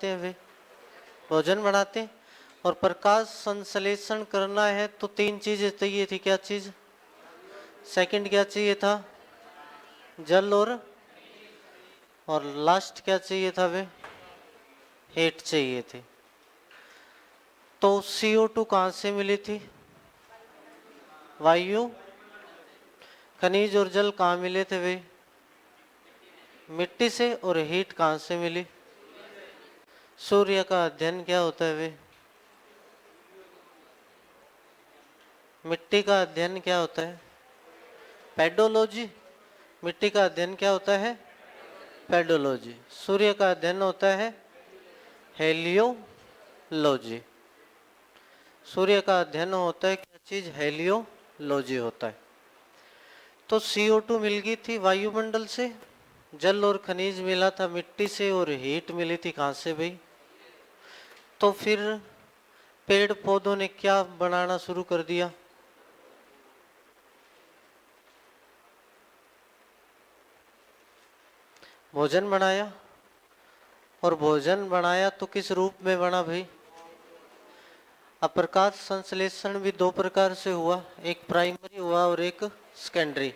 हैं वे भोजन बनाते हैं। और प्रकाश संश्लेषण करना है तो 3 चीजें चाहिए थी। क्या चीज? सेकंड क्या चाहिए था? जल और लास्ट क्या चाहिए था वे? हीट चाहिए थी। तो CO2 कहाँ से मिली थी? वायु। खनिज और जल कहाँ मिले थे वे? मिट्टी से। और हीट कहाँ से मिली? सूर्य का अध्ययन क्या होता है वे? मिट्टी का अध्ययन क्या होता है? पेडोलॉजी। मिट्टी का अध्ययन क्या होता है? पेडोलॉजी। सूर्य का अध्ययन होता है हेलियोलॉजी। सूर्य का अध्ययन होता है क्या चीज? हेलियोलॉजी होता है। तो CO2 मिल गई थी वायुमंडल से, जल और खनिज मिला था मिट्टी से, और हीट मिली थी कहाँ से भाई? तो फिर पेड़ पौधों ने क्या बनाना शुरू कर दिया? भोजन बनाया। और भोजन बनाया तो किस रूप में बना भाई? अब प्रकाश संश्लेषण भी 2 प्रकार से हुआ, एक प्राइमरी हुआ और एक सेकेंडरी।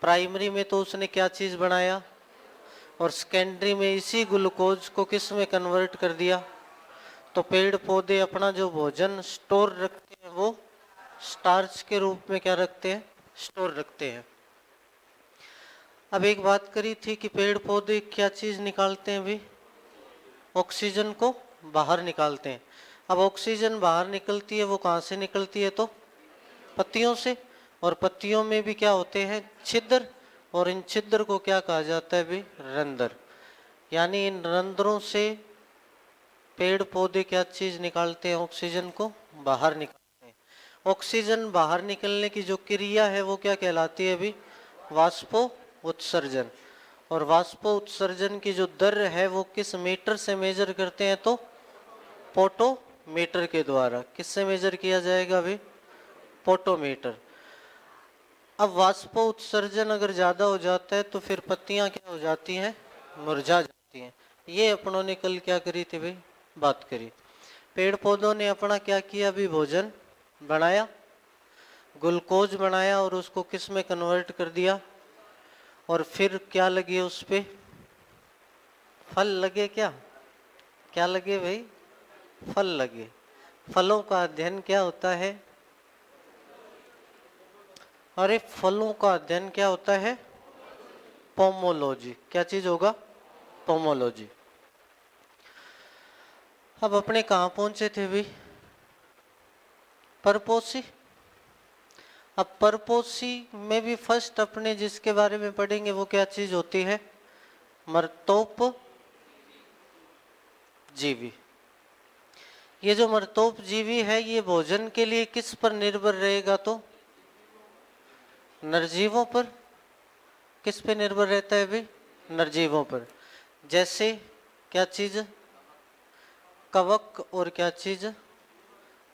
प्राइमरी में तो उसने क्या चीज बनाया, और सेकेंडरी में इसी ग्लूकोज को किस में कन्वर्ट कर दिया? तो पेड़ पौधे अपना जो भोजन स्टोर रखते हैं वो स्टार्च के रूप में क्या रखते हैं? स्टोर रखते हैं। अब एक बात करी थी कि पेड़ पौधे क्या चीज निकालते हैं भाई? ऑक्सीजन को बाहर निकालते हैं। अब ऑक्सीजन बाहर निकलती है, वो कहाँ से निकलती है? तो पत्तियों से। और पत्तियों में भी क्या होते हैं? छिद्र। और इन छिद्र को क्या कहा जाता है भाई? रंध्र। यानी इन रंध्रों से पेड़ पौधे क्या चीज निकालते हैं? ऑक्सीजन को बाहर निकालते हैं। ऑक्सीजन बाहर निकलने की जो क्रिया है वो क्या कहलाती है अभी? वाष्पो उत्सर्जन। और वाष्पो उत्सर्जन की जो दर है वो किस मीटर से मेजर करते हैं? तो पोटोमीटर के द्वारा। किससे मेजर किया जाएगा अभी? पोटोमीटर। अब वाष्पो उत्सर्जन अगर ज्यादा हो जाता है तो फिर पत्तियां क्या हो जाती हैं? मुरझा जाती हैं। ये अपनों ने कल क्या करी थी भाई? बात करी। पेड़ पौधों ने अपना क्या किया अभी? भोजन बनाया, ग्लूकोज बनाया, और उसको किस में कन्वर्ट कर दिया? और फिर क्या लगे उस पे? फल लगे। क्या क्या लगे भाई? फल लगे। फलों का अध्ययन क्या होता है? अरे फलों का अध्ययन क्या होता है? पोमोलॉजी। क्या चीज होगा? पोमोलॉजी। अब अपने कहाँ पहुंचे थे भाई? परपोसी। अब परपोसी में भी फर्स्ट अपने जिसके बारे में पढ़ेंगे वो क्या चीज होती है? मर्तोप जीवी। ये जो मर्तोप जीवी है ये भोजन के लिए किस पर निर्भर रहेगा? तो नरजीवों पर। किस पे निर्भर रहता है भाई? नरजीवों पर। जैसे क्या चीज? कवक। और क्या चीज?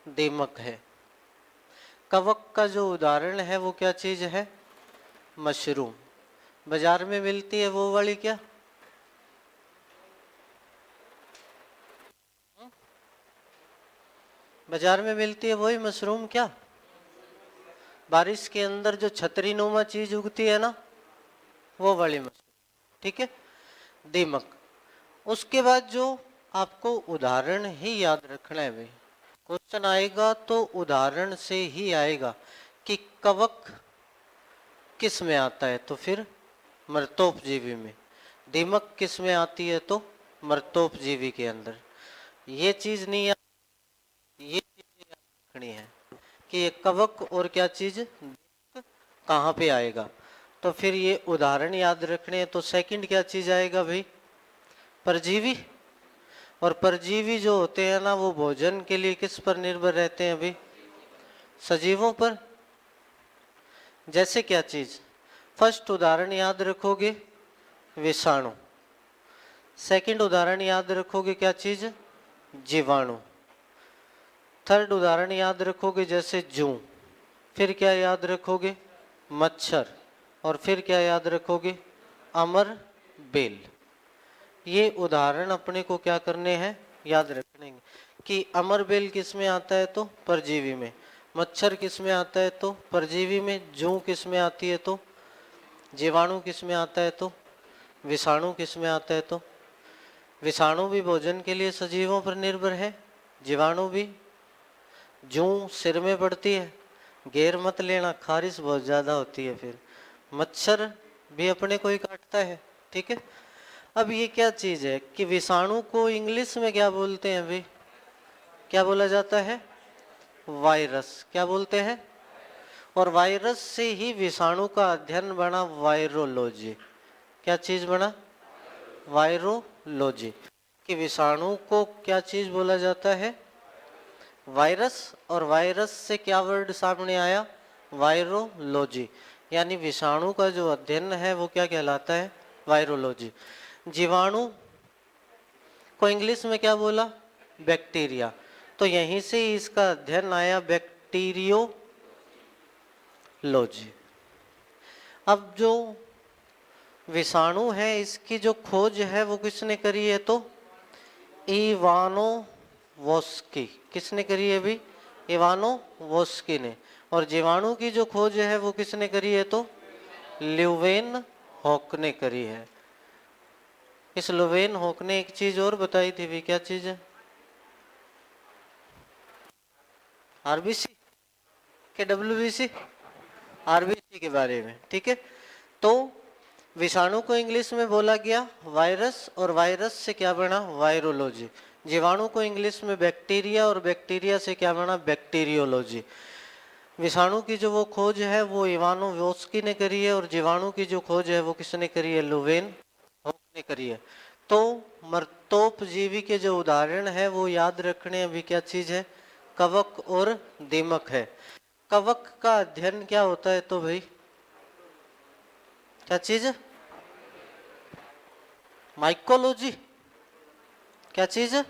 दीमक है। कवक का जो उदाहरण है वो क्या चीज है? मशरूम। बाजार में मिलती है वो वाली क्या? बाजार में मिलती है वही मशरूम। क्या? बारिश के अंदर जो छतरी नुमा चीज उगती है ना, वो वाली मशरूम। ठीक है। दीमक। उसके बाद जो आपको उदाहरण ही याद रखना है भाई, क्वेश्चन आएगा तो उदाहरण से ही आएगा कि कवक किस में आता है? तो फिर मर्तोप जीवी में। दीमक किस में आती है? तो मर्तोप जीवी के अंदर। ये चीज नहीं ये चीज याद रखनी है कि ये कवक और क्या चीज कहाँ पे आएगा। तो फिर ये उदाहरण याद रखने हैं। तो सेकंड क्या चीज आएगा भाई? परजीवी। और परजीवी जो होते हैं ना वो भोजन के लिए किस पर निर्भर रहते हैं भाई? सजीवों पर। जैसे क्या चीज? फर्स्ट उदाहरण याद रखोगे? विषाणु। सेकंड उदाहरण याद रखोगे? क्या चीज? जीवाणु। थर्ड उदाहरण याद रखोगे? जैसे जूं। फिर क्या याद रखोगे? मच्छर। और फिर क्या याद रखोगे? अमर बेल। ये उदाहरण अपने को क्या करने हैं? याद रखने कि अमरबेल किस में आता है तो परजीवी में, मच्छर किस में आता है तो परजीवी में, जूं किस में आती है तो जीवाणु, किस में आता है तो विषाणु, किस में आता है तो विषाणु भी भोजन के लिए सजीवों पर निर्भर है, जीवाणु भी। जूं सिर में पड़ती है, घेर मत लेना, खारिश बहुत ज्यादा होती है। फिर मच्छर भी अपने को ही काटता है, ठीक है। अब ये क्या चीज है कि विषाणु को इंग्लिश में क्या बोलते हैं भाई, क्या बोला जाता है, वायरस, क्या बोलते हैं। और वायरस से ही विषाणु का अध्ययन बना वायरोलॉजी। क्या चीज बना, वायरोलॉजी। कि विषाणु को क्या चीज बोला जाता है, वायरस। और वायरस से क्या वर्ड सामने आया, वायरोलॉजी। यानी विषाणु का जो अध्ययन है वो क्या कहलाता है, वायरोलॉजी। जीवाणु को इंग्लिश में क्या बोला, बैक्टीरिया। तो यहीं से इसका अध्ययन आया, बैक्टीरियोलॉजी। अब जो विषाणु है इसकी जो खोज है वो किसने करी है तो इवानोवस्की। किसने करी है भी, इवानोवस्की ने। और जीवाणु की जो खोज है वो किसने करी है तो ल्यूवेन हॉक ने करी है। इस ल्यूवेन हॉक ने एक चीज और बताई थी भी, क्या चीज है, आरबीसी के डब्ल्यूबीसी, आरबीसी के बारे में, ठीक है। तो विषाणु को इंग्लिश में बोला गया वायरस, और वायरस से क्या बना, वायरोलॉजी। जीवाणु को इंग्लिश में बैक्टीरिया, और बैक्टीरिया से क्या बना, बैक्टीरियोलॉजी। विषाणु की जो वो खोज है वो इवानोवस्की ने करी है, और जीवाणु की जो खोज है वो किसने करी है, ल्यूवेन हॉक ने करी है। तो मर्तोपजीवी के जो उदाहरण है वो याद रखने, अभी क्या चीज है, कवक और दीमक है। कवक का अध्ययन क्या होता है तो भाई, क्या चीज, माइकोलॉजी। क्या चीज,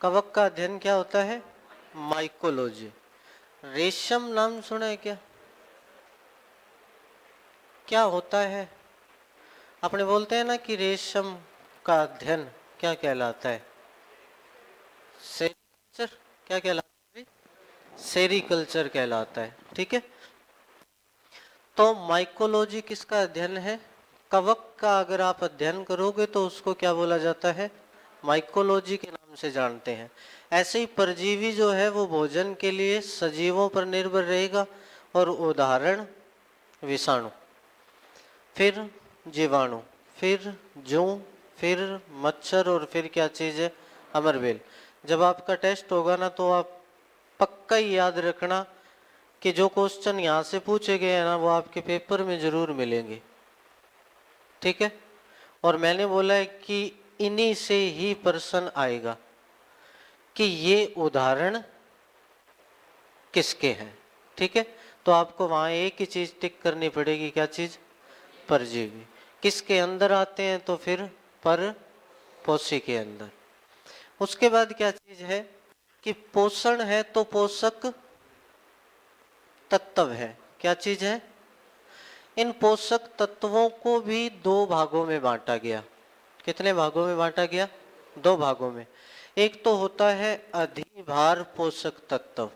कवक का अध्ययन क्या होता है, माइकोलॉजी। रेशम नाम सुना है क्या, क्या होता है। अपने बोलते हैं ना कि रेशम का अध्ययन क्या कहलाता है, सेरीकल्चर। क्या कहलाता है, सेरीकल्चर कहलाता है, ठीक है। तो माइकोलॉजी किसका अध्ययन है, कवक का। अगर आप अध्ययन करोगे तो उसको क्या बोला जाता है, माइकोलॉजी के नाम से जानते हैं। ऐसे ही परजीवी जो है वो भोजन के लिए सजीवों पर निर्भर रहेगा, और उदाहरण विषाणु, फिर जीवाणु, फिर जूं, फिर मच्छर, और फिर क्या चीज है, अमरबेल। जब आपका टेस्ट होगा ना तो आप पक्का ही याद रखना कि जो क्वेश्चन यहाँ से पूछे गए हैं ना वो आपके पेपर में जरूर मिलेंगे, ठीक है। और मैंने बोला है कि इन्हीं से ही प्रश्न आएगा कि ये उदाहरण किसके हैं, ठीक है। तो आपको वहां एक ही चीज टिक करनी पड़ेगी, क्या चीज, परजीवी। किसके अंदर आते हैं तो फिर पर पोषी के अंदर। उसके बाद क्या चीज है कि पोषण है तो पोषक तत्व है। क्या चीज है, इन पोषक तत्वों को भी दो भागों में बांटा गया। कितने भागों में बांटा गया, दो भागों में। एक तो होता है अधिभार पोषक तत्व।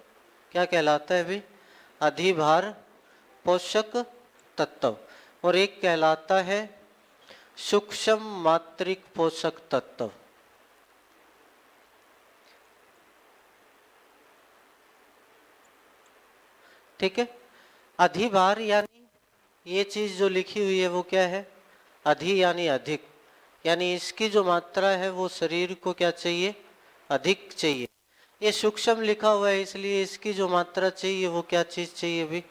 क्या कहलाता है भी, अधिभार पोषक तत्व। और एक कहलाता है सूक्ष्म मात्रिक पोषक तत्व। ठीक है। अधिभार यानी ये चीज जो लिखी हुई है वो क्या है, अधि यानी अधिक, यानी इसकी जो मात्रा है वो शरीर को क्या चाहिए, अधिक चाहिए। ये सूक्ष्म लिखा हुआ है इसलिए इसकी जो मात्रा चाहिए वो क्या चीज चाहिए भी,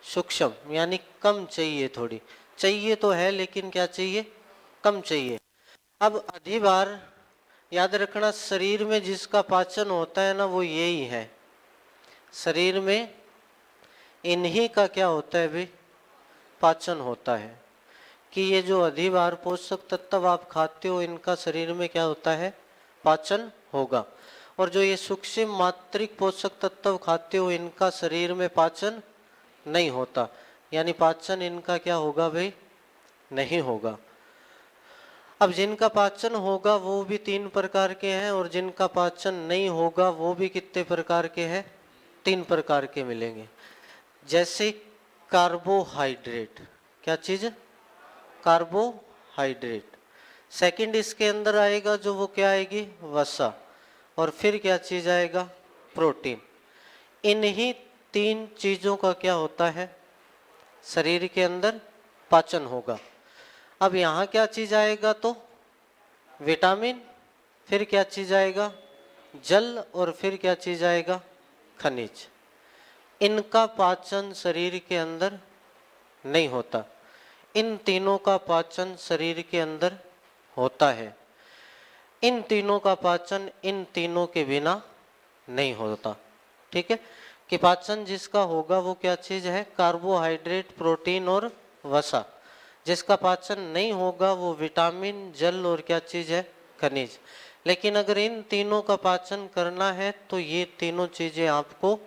सूक्ष्म, यानी कम चाहिए। थोड़ी चाहिए तो है लेकिन क्या चाहिए, कम चाहिए। अब अधिभार याद रखना, शरीर में जिसका पाचन होता है ना वो यही है। शरीर में इन्हीं का क्या होता है भी, पाचन होता है। कि ये जो अधिभार पोषक तत्व आप खाते हो इनका शरीर में क्या होता है, पाचन होगा। और जो ये सूक्ष्म मात्रिक पोषक तत्व खाते हो इनका शरीर में पाचन नहीं होता, यानी पाचन इनका क्या होगा भाई, नहीं होगा। अब जिनका पाचन होगा वो भी 3 प्रकार के हैं और जिनका पाचन नहीं होगा वो भी कितने प्रकार के हैं? 3 प्रकार के मिलेंगे। जैसे कार्बोहाइड्रेट, क्या चीज? कार्बोहाइड्रेट। सेकंड इसके अंदर आएगा जो वो क्या आएगी? वसा। और फिर क्या चीज आएगा? प्रोटीन। इन्हीं 3 चीजों का क्या होता है? शरीर के अंदर पाचन होगा। अब यहाँ क्या चीज आएगा? तो विटामिन, फिर क्या चीज आएगा? जल, और फिर क्या चीज आएगा? खनिज। इनका पाचन शरीर के अंदर नहीं होता, इन तीनों का पाचन शरीर के अंदर होता है। इन तीनों का पाचन इन तीनों के बिना नहीं होता। ठीक है, कि पाचन जिसका होगा वो क्या चीज है? कार्बोहाइड्रेट, प्रोटीन और वसा। जिसका पाचन नहीं होगा वो विटामिन, जल और क्या चीज है? खनिज। लेकिन अगर इन तीनों का पाचन करना है तो ये तीनों चीजें आपको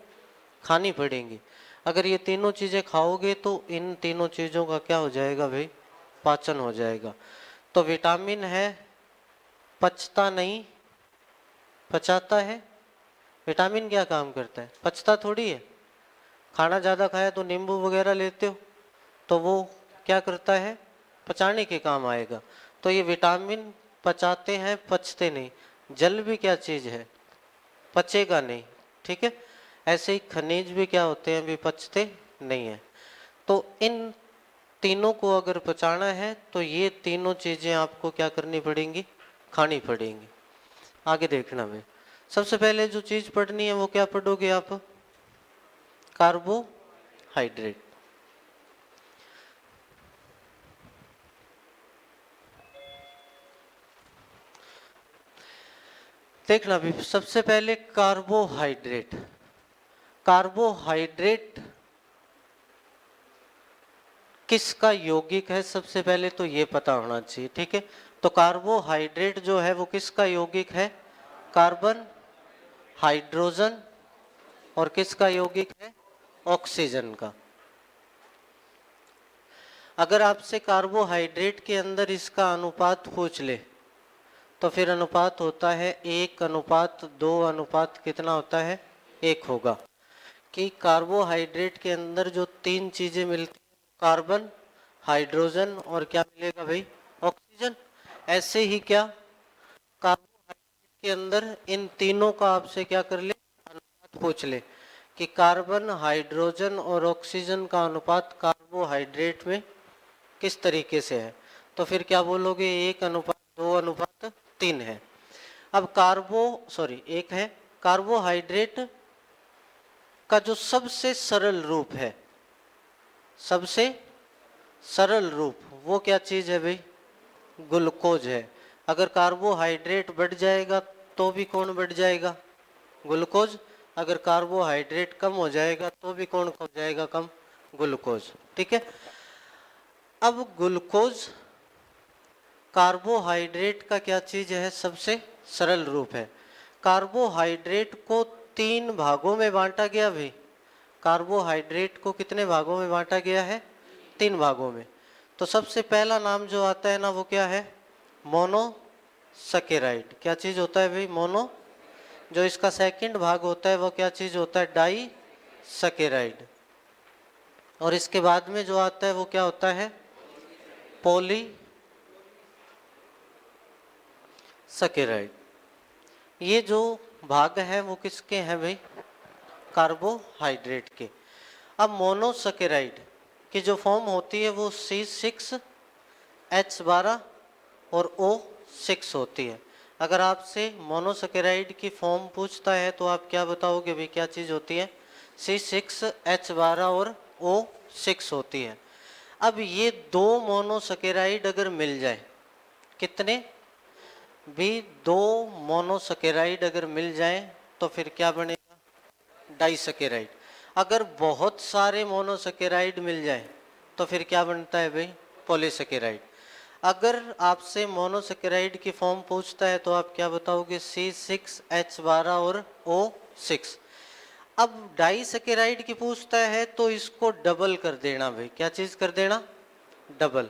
खानी पड़ेंगी। अगर ये तीनों चीजें खाओगे तो इन तीनों चीजों का क्या हो जाएगा भाई? पाचन हो जाएगा। तो विटामिन है, पचता नहीं, पचाता है। विटामिन क्या काम करता है? पचता थोड़ी है। खाना ज़्यादा खाया तो नींबू वगैरह लेते हो तो वो क्या करता है? पचाने के काम आएगा। तो ये विटामिन पचाते हैं, पचते नहीं। जल भी क्या चीज़ है? पचेगा नहीं। ठीक है, ऐसे ही खनिज भी क्या होते हैं? भी पचते नहीं है। तो इन तीनों को अगर पचाना है तो ये तीनों चीज़ें आपको क्या करनी पड़ेंगी? खानी पड़ेंगी। आगे देखना भाई, सबसे पहले जो चीज़ पढ़नी है वो क्या पढ़ोगे आप? कार्बोहाइड्रेट। देखना भी, सबसे पहले कार्बोहाइड्रेट। कार्बोहाइड्रेट किसका यौगिक है? सबसे पहले तो ये पता होना चाहिए। ठीक है, तो कार्बोहाइड्रेट जो है वो किसका यौगिक है? कार्बन, हाइड्रोजन और किसका यौगिक है? ऑक्सीजन का। अगर आपसे कार्बोहाइड्रेट के अंदर इसका अनुपात पूछ ले तो फिर अनुपात होता है 1:2 अनुपात कितना होता है? 1 होगा। कि कार्बोहाइड्रेट के अंदर जो 3 चीजें मिलती हैं, कार्बन, हाइड्रोजन और क्या मिलेगा भाई? ऑक्सीजन। ऐसे ही क्या कार्बोहाइड्रेट के अंदर इन तीनों का आपसे क्या कर ले? अनुपात पूछ ले कि कार्बन, हाइड्रोजन और ऑक्सीजन का अनुपात कार्बोहाइड्रेट में किस तरीके से है? तो फिर क्या बोलोगे? 1:2:3 है। अब एक है कार्बोहाइड्रेट का जो सबसे सरल रूप है, सबसे सरल रूप वो क्या चीज है भाई? ग्लूकोज है। अगर कार्बोहाइड्रेट बढ़ जाएगा तो भी कौन बढ़ जाएगा? ग्लूकोज। अगर कार्बोहाइड्रेट कम हो जाएगा तो भी कौन हो जाएगा? कम, ग्लूकोज। ठीक है, अब ग्लूकोज कार्बोहाइड्रेट का क्या चीज है? सबसे सरल रूप है। कार्बोहाइड्रेट को 3 भागों में बांटा गया भाई। कार्बोहाइड्रेट को कितने भागों में बांटा गया है? 3 भागों में। तो सबसे पहला नाम जो आता है ना वो क्या है? मोनोसैकेराइड। क्या चीज होता है भाई? मोनो। जो इसका सेकंड भाग होता है वो क्या चीज होता है? डाइसैकेराइड। और इसके बाद में जो आता है वो क्या होता है? पॉलीसैकेराइड। ये जो भाग है वो किसके हैं भाई? कार्बोहाइड्रेट के। अब मोनोसैकेराइड की जो फॉर्म होती है वो C6H12 और O6 होती है। अगर आपसे मोनोसैकेराइड की फॉर्म पूछता है तो आप क्या बताओगे भाई? क्या चीज होती है? C6H12 और O6 होती है। अब ये 2 मोनोसैकेराइड अगर मिल जाए, कितने भी 2 मोनोसैकेराइड अगर मिल जाए तो फिर क्या बनेगा? डाइसैकेराइड। अगर बहुत सारे मोनोसैकेराइड मिल जाए तो फिर क्या बनता है भाई? पॉलीसैकेराइड। अगर आपसे मोनोसैकेराइड की फॉर्म पूछता है तो आप क्या बताओगे? C6H12 और O6। अब डाइसैकेराइड की पूछता है तो इसको डबल कर देना भाई। क्या चीज कर देना? डबल।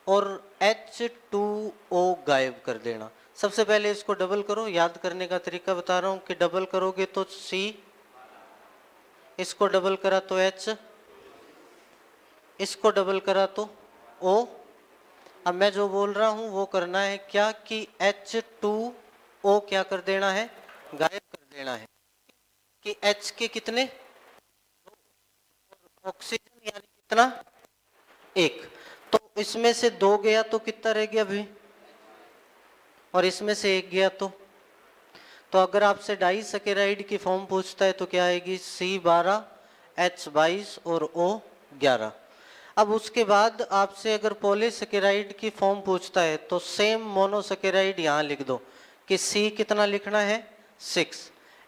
और H2O गायब कर देना। सबसे पहले इसको डबल करो, याद करने का तरीका बता रहा हूं कि डबल करोगे तो C, इसको डबल करा तो H, इसको डबल करा तो O। अब मैं जो बोल रहा हूं वो करना है क्या कि H2O क्या कर देना है, गायब कर देना है कि H के कितने, ऑक्सीजन यानी कितना, एक। तो इसमें से 2 गया तो कितना रह गया भाई, और इसमें से 1 गया तो अगर आपसे डाइसैकेराइड की फॉर्म पूछता है तो क्या आएगी, C12, H22 और O11। अब उसके बाद आपसे अगर पॉलीसैकेराइड की फॉर्म पूछता है तो सेम मोनोसैकेराइड यहाँ लिख दो कि C कितना लिखना है 6,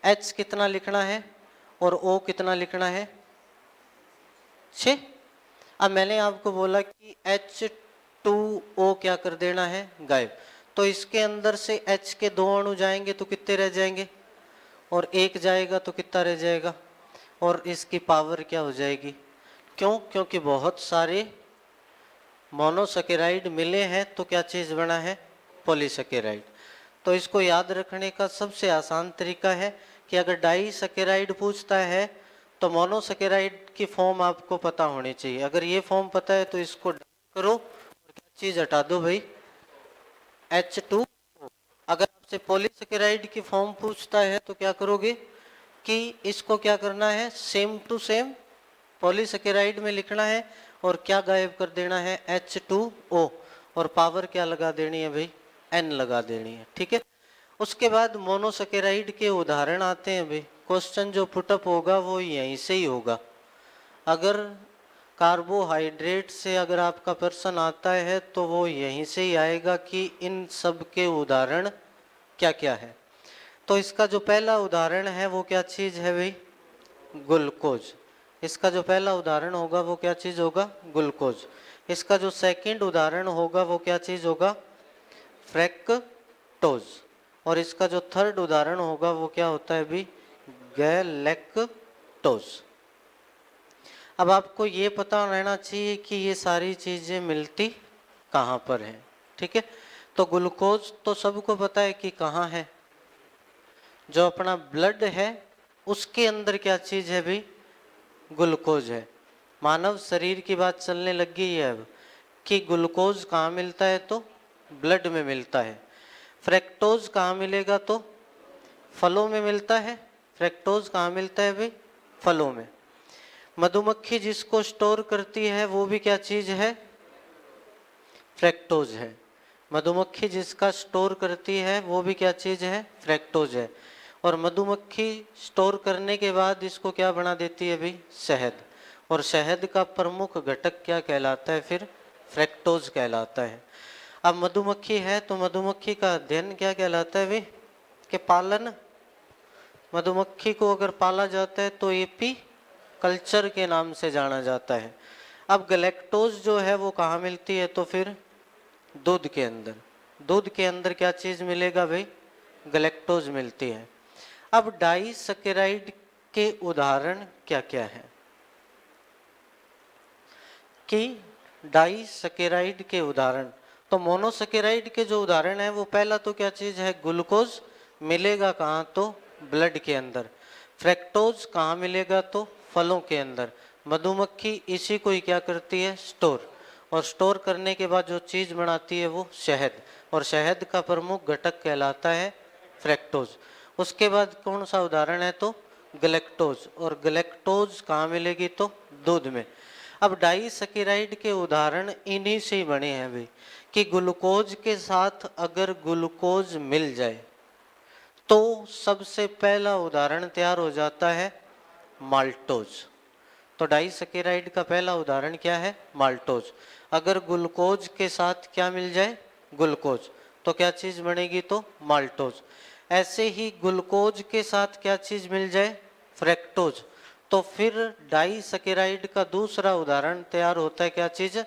H कितना लिखना है और O कितना लिखना है 6। अब मैंने आपको बोला कि H2O क्या कर देना है, गायब। तो इसके अंदर से H के 2 अणु जाएंगे तो कितने रह जाएंगे, और 1 जाएगा तो कितना रह जाएगा, और इसकी पावर क्या हो जाएगी। क्यों, क्योंकि बहुत सारे मोनोसैकेराइड मिले हैं तो क्या चीज बना है, पॉलीसैकेराइड। तो इसको याद रखने का सबसे आसान तरीका है कि अगर डाइसैकेराइड पूछता है तो मोनोसैकेराइड की फॉर्म आपको पता होनी चाहिए। अगर ये फॉर्म पता है तो इसको डबल करो और क्या चीज हटा दो भाई, H2। अगर आपसे पॉलीसैकेराइड की फॉर्म पूछता है तो क्या करोगे कि इसको क्या करना है, सेम टू सेम पॉलीसैकेराइड में लिखना है और क्या गायब कर देना है, H2O, और पावर क्या लगा देनी है भाई, N लगा देनी है। ठीक है, उसके बाद मोनोसैकेराइड के उदाहरण आते हैं भाई। क्वेश्चन जो पुटअप होगा वो यहीं से ही होगा। अगर कार्बोहाइड्रेट से अगर आपका प्रश्न आता है तो वो यहीं से ही आएगा कि इन सब के उदाहरण क्या क्या है। तो इसका जो पहला उदाहरण है वो क्या चीज है भाई, ग्लूकोज। इसका जो पहला उदाहरण होगा वो क्या चीज होगा, ग्लूकोज। इसका जो सेकंड उदाहरण होगा वो क्या चीज होगा, फ्रैक्टोज। और इसका जो थर्ड उदाहरण होगा वो क्या होता है भाई, गैलेक्टोज। अब आपको ये पता रहना चाहिए कि ये सारी चीजें मिलती कहाँ पर हैं। ठीक है, तो ग्लूकोज तो सबको पता है कि कहाँ है, जो अपना ब्लड है उसके अंदर क्या चीज है भाई, ग्लूकोज है। मानव शरीर की बात चलने लग गई है अब कि ग्लूकोज कहाँ मिलता है, तो ब्लड में मिलता है। फ्रैक्टोज कहाँ मिलेगा, तो फलों में मिलता है। फ्रैक्टोज कहाँ मिलता है भाई, फलों में। मधुमक्खी जिसको स्टोर करती है वो भी क्या चीज है, फ्रैक्टोज है। मधुमक्खी जिसका स्टोर करती है वो भी क्या चीज है, फ्रैक्टोज है। और मधुमक्खी स्टोर करने के बाद इसको क्या बना देती है भाई, शहद। और शहद का प्रमुख घटक क्या कहलाता है फिर, फ्रैक्टोज कहलाता है। अब मधुमक्खी है तो मधुमक्खी का अध्ययन क्या कहलाता है भाई, कि पालन। मधुमक्खी को अगर पाला जाता है तो एपी कल्चर के नाम से जाना जाता है। अब गैलेक्टोज जो है वो कहाँ मिलती है, तो फिर दूध के अंदर। दूध के अंदर क्या चीज मिलेगा भाई, गैलेक्टोज मिलती है। अब डाइसैकेराइड के उदाहरण क्या क्या हैं, कि डाइसैकेराइड के उदाहरण, तो मोनोसैकेराइड के जो उदाहरण है वो पहला तो क्या चीज है, ग्लूकोज मिलेगा कहाँ, तो ब्लड के अंदर। फ्रैक्टोज कहाँ मिलेगा, तो फलों के अंदर। मधुमक्खी इसी को ही क्या करती है, स्टोर। और स्टोर करने के बाद जो चीज बनाती है वो शहद, और शहद का प्रमुख घटक कहलाता है फ्रैक्टोज। उसके बाद कौन सा उदाहरण है, तो गैलेक्टोज। और गैलेक्टोज कहाँ मिलेगी, तो दूध में। अब डाइसैकेराइड के उदाहरण इन्हीं से ही बने हैं भाई, कि ग्लूकोज के साथ अगर ग्लूकोज मिल जाए तो सबसे पहला उदाहरण तैयार हो जाता है माल्टोज। तो डाइसैकेराइड का पहला उदाहरण क्या है, माल्टोज। अगर ग्लूकोज के साथ क्या मिल जाए, ग्लूकोज, तो क्या चीज बनेगी, तो माल्टोज। ऐसे ही ग्लूकोज के साथ क्या चीज मिल जाए, फ्रैक्टोज, तो फिर डाइसैकेराइड का दूसरा उदाहरण तैयार होता है, क्या चीज,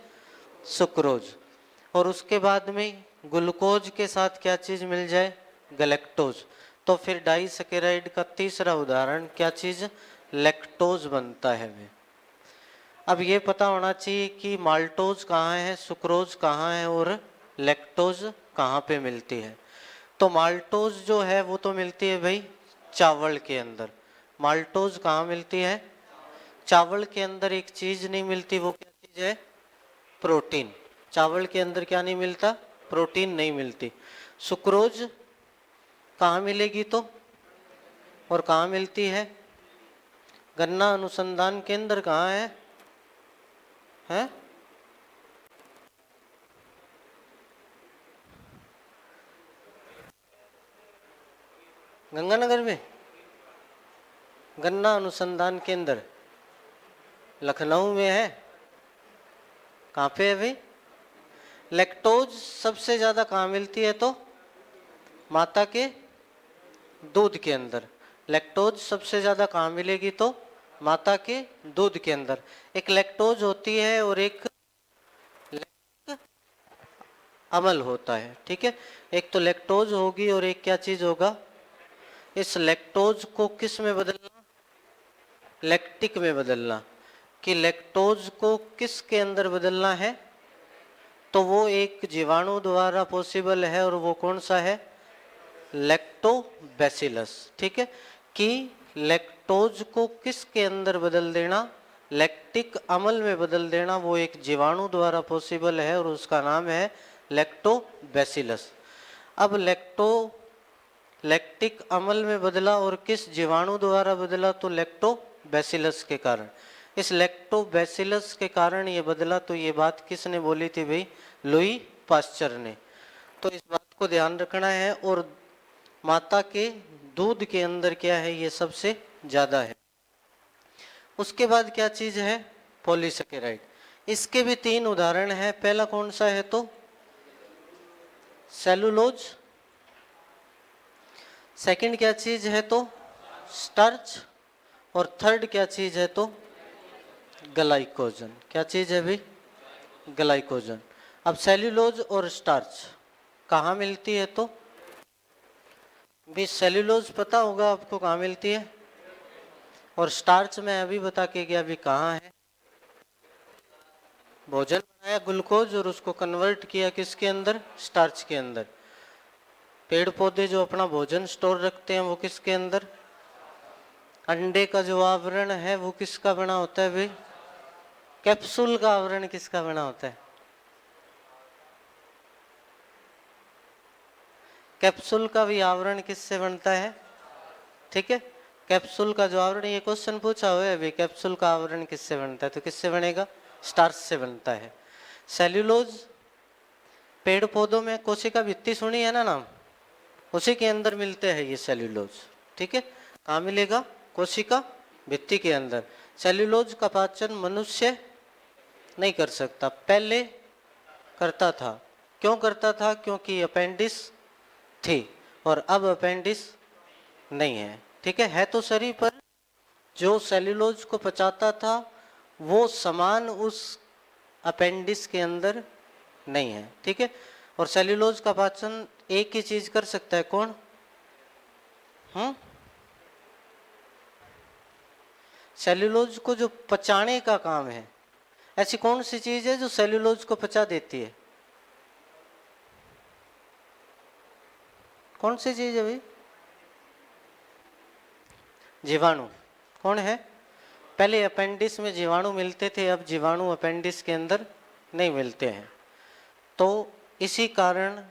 सुक्रोज। और उसके बाद में ग्लूकोज के साथ क्या चीज मिल जाए, गैलेक्टोज, तो फिर डाइसैकेराइड का तीसरा उदाहरण क्या चीज, लैक्टोज बनता है वे। अब ये पता होना चाहिए कि माल्टोज कहाँ है, सुक्रोज कहाँ है और लैक्टोज कहाँ पे मिलती है। तो माल्टोज जो है वो तो मिलती है भाई चावल के अंदर। माल्टोज कहाँ मिलती है? चावल के अंदर एक चीज नहीं मिलती, वो क्या चीज है? प्रोटीन। चावल के अंदर क्या नहीं मिलता? प्रोटीन नहीं मिलती। सुक्रोज कहाँ मिलेगी तो, और कहाँ मिलती है? गन्ना अनुसंधान केंद्र कहाँ है? हैं? गंगानगर में गन्ना अनुसंधान केंद्र लखनऊ में है। कहाँ पे है भाई? लैक्टोज सबसे ज्यादा कहाँ मिलती है तो? माता के दूध के अंदर। लैक्टोज सबसे ज्यादा कहाँ मिलेगी तो? माता के दूध के अंदर। एक लैक्टोज होती है और एक लैक्टिक अम्ल होता है, ठीक है। एक तो लैक्टोज होगी और एक क्या चीज होगा? इस लैक्टोज को किस में बदलना? लैक्टिक में बदलना। कि लैक्टोज को किसके अंदर बदलना है? तो वो एक जीवाणु द्वारा पॉसिबल है, और वो कौन सा है? लैक्टोबैसिलस, ठीक है। कि लैक्टोज को किसके अंदर बदल देना? लैक्टिक अम्ल में बदल देना, वो एक जीवाणु द्वारा पॉसिबल है और उसका नाम है लैक्टोबैसिलस। अब लैक्टिक अम्ल में बदला और किस जीवाणु द्वारा बदला? तो लैक्टोबैसिलस के कारण। इस लैक्टोबैसिलस के कारण ये बदला। तो ये बात किसने बोली थी भाई? लुई पास्चर ने। तो इस बात को ध्यान रखना है। और माता के दूध के अंदर क्या है? ये सबसे ज्यादा है। उसके बाद क्या चीज है? पॉलीसेकेराइड। इसके भी तीन उदाहरण हैं। पहला कौन सा है तो? सेलुलोज। सेकंड क्या चीज है तो? स्टार्च। और थर्ड क्या चीज है तो? ग्लाइकोजन। क्या चीज है भाई? ग्लाइकोजन। अब सेल्यूलोज और स्टार्च कहाँ मिलती है तो? भी सेल्यूलोज पता होगा आपको कहाँ मिलती है, और स्टार्च में अभी बता के गया भी कहाँ है। भोजन बनाया ग्लूकोज और उसको कन्वर्ट किया किसके अंदर? स्टार्च के अंदर। पेड़ पौधे जो अपना भोजन स्टोर रखते हैं वो किसके अंदर? अंडे का जो आवरण है वो किसका बना होता है भाई? कैप्सूल का आवरण किसका बना होता है? कैप्सूल का भी आवरण किससे बनता है? ठीक है। कैप्सूल का जो आवरण, ये क्वेश्चन पूछा हुआ है अभी, कैप्सूल का आवरण किससे बनता है? तो किससे बनेगा? स्टार्च से बनता है। सेल्यूलोज पेड़ पौधों में कोशिका भित्ति सुनी है ना नाम, उसी के अंदर मिलते हैं ये सेल्यूलोज, ठीक है। कहाँ मिलेगा? कोशिका भित्ति के अंदर। सेल्यूलोज का पाचन मनुष्य नहीं कर सकता, पहले करता था। क्यों करता था? क्योंकि अपेंडिस थी, और अब अपेंडिस नहीं है, ठीक है तो शरीर पर जो सेल्यूलोज को पचाता था वो समान उस अपेंडिस के अंदर नहीं है, ठीक है। और सेल्यूलोज का पाचन एक ही चीज कर सकता है, कौन? सेल्यूलोज को जो पचाने का काम है, ऐसी कौन सी चीज है जो सेल्यूलोज को पचा देती है? कौन सी चीज है भाई? जीवाणु। कौन है? पहले अपेंडिस में जीवाणु मिलते थे, अब जीवाणु अपेंडिस के अंदर नहीं मिलते हैं। तो इसी कारण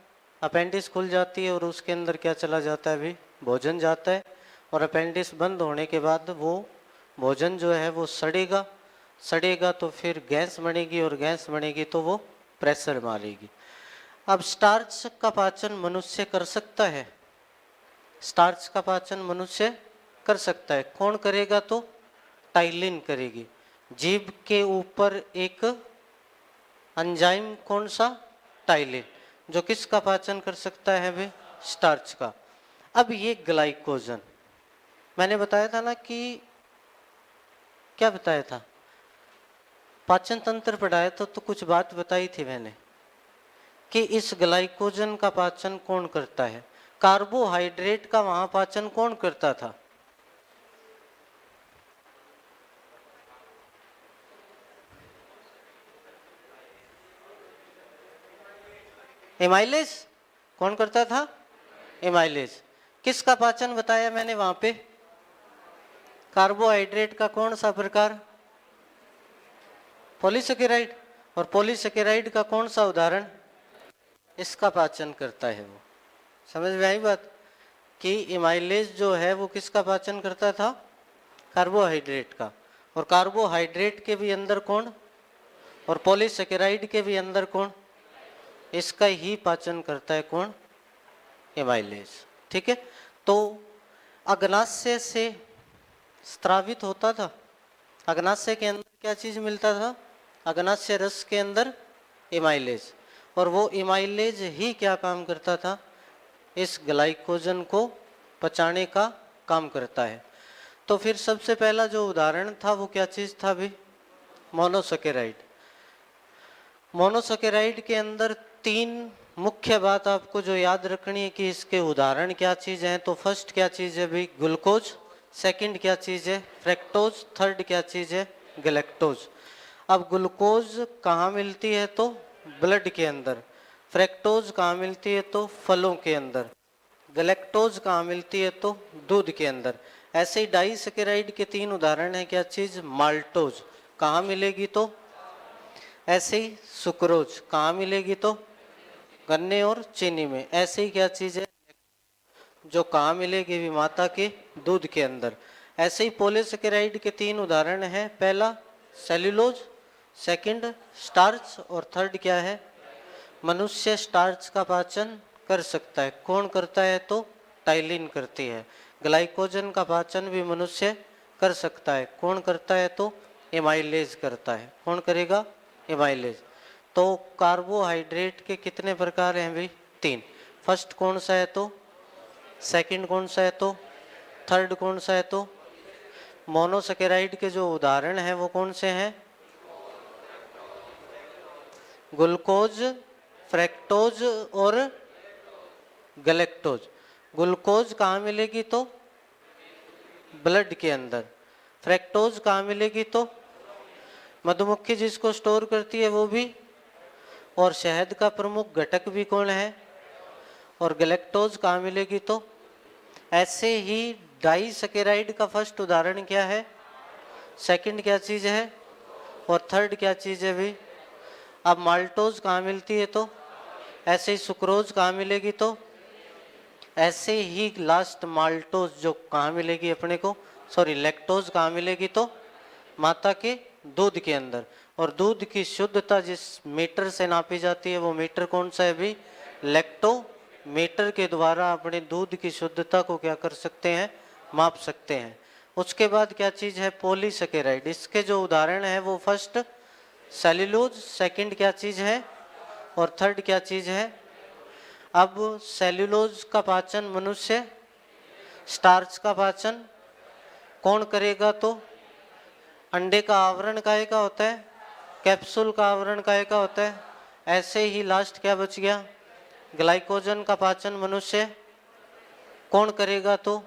अपेंडिस खुल जाती है और उसके अंदर क्या चला जाता है अभी? भोजन जाता है। और अपेंडिस बंद होने के बाद वो भोजन जो है वो सड़ेगा। सड़ेगा तो फिर गैस बनेगी, और गैस बनेगी तो वो प्रेशर मारेगी। अब स्टार्च का पाचन मनुष्य कर सकता है? स्टार्च का पाचन मनुष्य कर सकता है। कौन करेगा तो? टाइलिन करेगी। जीभ के ऊपर एक एंजाइम, कौन सा? टाइलिन, जो किसका पाचन कर सकता है भाई? स्टार्च का। अब ये ग्लाइकोजन मैंने बताया था ना कि, क्या बताया था? पाचन तंत्र पढ़ाया तो कुछ बात बताई थी मैंने कि इस ग्लाइकोजन का पाचन कौन करता है। कार्बोहाइड्रेट का वहां पाचन कौन करता था? एमाइलेज कौन करता था? एमाइलेज। किसका पाचन बताया मैंने वहां पे? कार्बोहाइड्रेट का कौन सा प्रकार? पॉलीसेकेराइड। और पॉलीसेकेराइड का कौन सा उदाहरण? इसका पाचन करता है वो। समझ में आई बात? कि एमाइलेज जो है वो किसका पाचन करता था? कार्बोहाइड्रेट का। और कार्बोहाइड्रेट के भी अंदर कौन? और पॉलीसेकेराइड के भी अंदर कौन? इसका ही पाचन करता है कौन? एमाइलेज। ठीक है। तो अग्नाशय से स्त्रावित होता था। अग्नाशय के अंदर क्या चीज मिलता था? अग्नाशय रस के अंदर एमाइलेज। और वो एमाइलेज ही क्या काम करता था? इस ग्लाइकोजन को पचाने का काम करता है। तो फिर सबसे पहला जो उदाहरण था वो क्या चीज था भी? मोनोसेकेराइड। मोनोसेकेराइड के अंदर तीन मुख्य बात आपको जो याद रखनी है कि इसके उदाहरण क्या चीज हैं। तो फर्स्ट क्या चीज है भाई? ग्लूकोज। सेकंड क्या चीज है? फ्रैक्टोज। थर्ड क्या चीज है? गैलेक्टोज। अब ग्लूकोज कहाँ मिलती है? तो ब्लड के अंदर। फ्रैक्टोज कहाँ मिलती है? तो फलों के अंदर। गैलेक्टोज कहाँ मिलती है? तो दूध के अंदर। ऐसे ही डाइसेकेराइड के तीन उदाहरण है। क्या चीज? माल्टोज कहाँ मिलेगी? तो ऐसे ही सुक्रोज कहाँ मिलेगी? तो गन्ने और चीनी में। ऐसे ही क्या चीज है जो कहाँ मिलेगी? भी माता के दूध के अंदर। ऐसे ही पॉलीसेकेराइड के तीन उदाहरण हैं। पहला सेल्यूलोज, सेकंड स्टार्च और थर्ड क्या है? मनुष्य स्टार्च का पाचन कर सकता है। कौन करता है? तो टाइलिन करती है। ग्लाइकोजन का पाचन भी मनुष्य कर सकता है। कौन करता है? तो एमाइलेज करता है। कौन करेगा? एमाइलेज। तो कार्बोहाइड्रेट के कितने प्रकार हैं भाई? तीन। फर्स्ट कौन सा है? तो सेकंड कौन सा है? तो थर्ड कौन सा है? तो मोनोसेकेराइड के जो उदाहरण हैं वो कौन से हैं? ग्लूकोज, फ्रैक्टोज और गैलेक्टोज। ग्लूकोज कहाँ मिलेगी? तो ब्लड के अंदर। फ्रैक्टोज कहाँ मिलेगी? तो मधुमक्खी जिसको स्टोर करती है वो भी। और शहद का प्रमुख घटक भी कौन है? और गैलेक्टोज कहाँ मिलेगी? तो ऐसे ही डाइसेकेराइड का फर्स्ट उदाहरण क्या है? सेकंड क्या चीज है? और थर्ड क्या चीज है भी? अब माल्टोज कहाँ मिलती है? तो ऐसे ही सुक्रोज कहाँ मिलेगी? तो ऐसे ही लास्ट माल्टोज जो कहाँ मिलेगी अपने को? सॉरी, लैक्टोज कहाँ मिलेगी? तो माता के दूध के अंदर। और दूध की शुद्धता जिस मीटर से नापी जाती है वो मीटर कौन सा है भी? लैक्टोमीटर के द्वारा अपने दूध की शुद्धता को क्या कर सकते हैं? माप सकते हैं। उसके बाद क्या चीज है? पॉलीसेकेराइड। इसके जो उदाहरण है वो फर्स्ट सेल्यूलोज, सेकंड क्या चीज है? और थर्ड क्या चीज है? अब सेल्यूलोज का पाचन मनुष्य, स्टार्च का पाचन कौन करेगा? तो अंडे का आवरण काहे का होता है? कैप्सूल का आवरण काहे का होता है? ऐसे ही लास्ट क्या बच गया? ग्लाइकोजन का पाचन मनुष्य कौन करेगा? तो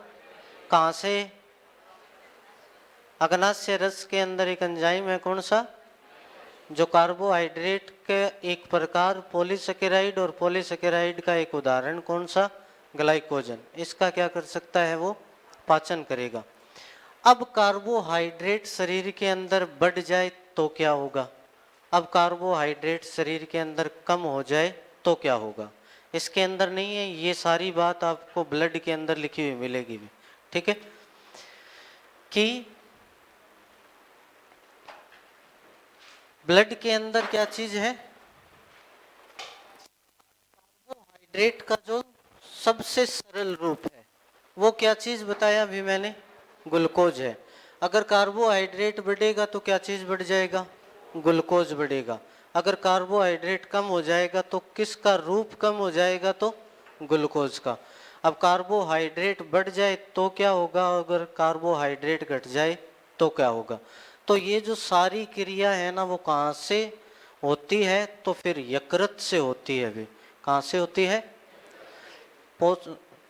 कहाँ से? अग्नाशय रस के अंदर एक एंजाइम है कौन सा? जो कार्बोहाइड्रेट के एक प्रकार पॉलीसेकेराइड और पॉलीसेकेराइड का एक उदाहरण कौन सा? ग्लाइकोजन। इसका क्या कर सकता है? वो पाचन करेगा। अब कार्बोहाइड्रेट शरीर के अंदर बढ़ जाए तो क्या होगा? अब कार्बोहाइड्रेट शरीर के अंदर कम हो जाए तो क्या होगा? इसके अंदर नहीं है, ये सारी बात आपको ब्लड के अंदर लिखी हुई मिलेगी भी। ठीक है कि ब्लड के अंदर क्या चीज है? कार्बोहाइड्रेट का जो सबसे सरल रूप है वो क्या चीज बताया अभी मैंने? ग्लूकोज है। अगर कार्बोहाइड्रेट बढ़ेगा तो क्या चीज बढ़ जाएगा? ग्लूकोज बढ़ेगा। अगर कार्बोहाइड्रेट कम हो जाएगा तो किसका रूप कम हो जाएगा? तो ग्लूकोज का। अब कार्बोहाइड्रेट बढ़ जाए तो क्या होगा? अगर कार्बोहाइड्रेट घट जाए तो क्या होगा? तो ये जो सारी क्रिया है ना वो कहाँ से होती है? तो फिर यकृत से होती है भी। कहाँ से होती है?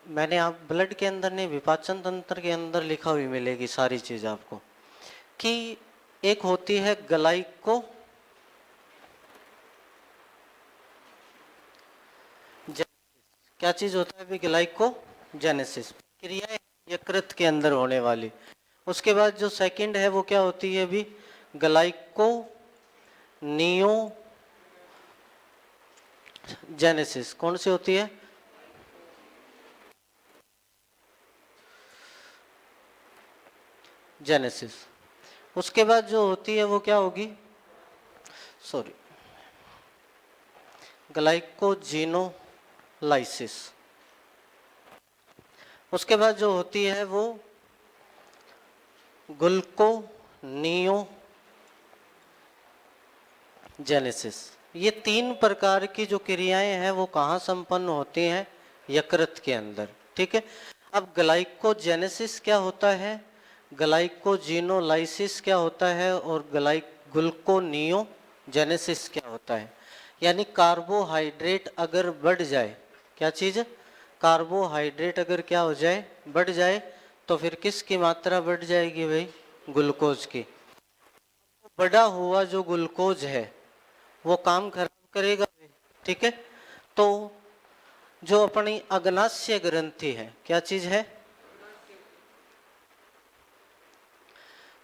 मैंने आप ब्लड के अंदर नहीं, विपाचन तंत्र के अंदर लिखा हुई मिलेगी सारी चीज आपको। कि एक होती है क्या चीज होता है भी? ग्लाइकोजेनेसिस, क्रिया यकृत के अंदर होने वाली। उसके बाद जो सेकंड है वो क्या होती है भी? ग्लाइकोनियोजेनेसिस। कौन सी होती है? जेनेसिस। उसके बाद जो होती है वो क्या होगी? Sorry, glycogenolysis. उसके बाद जो होती है वो ग्लूकोनियोजेनेसिस। ये तीन प्रकार की जो क्रियाएं हैं वो कहाँ संपन्न होती हैं? यकृत के अंदर। ठीक है। अब ग्लाइकोजेनेसिस क्या होता है, ग्लाइकोजिनोलाइसिस क्या होता है और ग्लूकोनियोजेनेसिस क्या होता है? यानी कार्बोहाइड्रेट अगर बढ़ जाए, क्या चीज? कार्बोहाइड्रेट अगर क्या हो जाए? बढ़ जाए, तो फिर किसकी मात्रा बढ़ जाएगी भाई? ग्लूकोज की। बढ़ा हुआ जो ग्लूकोज है वो काम खराब करेगा। ठीक है। तो जो अपनी अग्नाशय ग्रंथि है, क्या चीज है?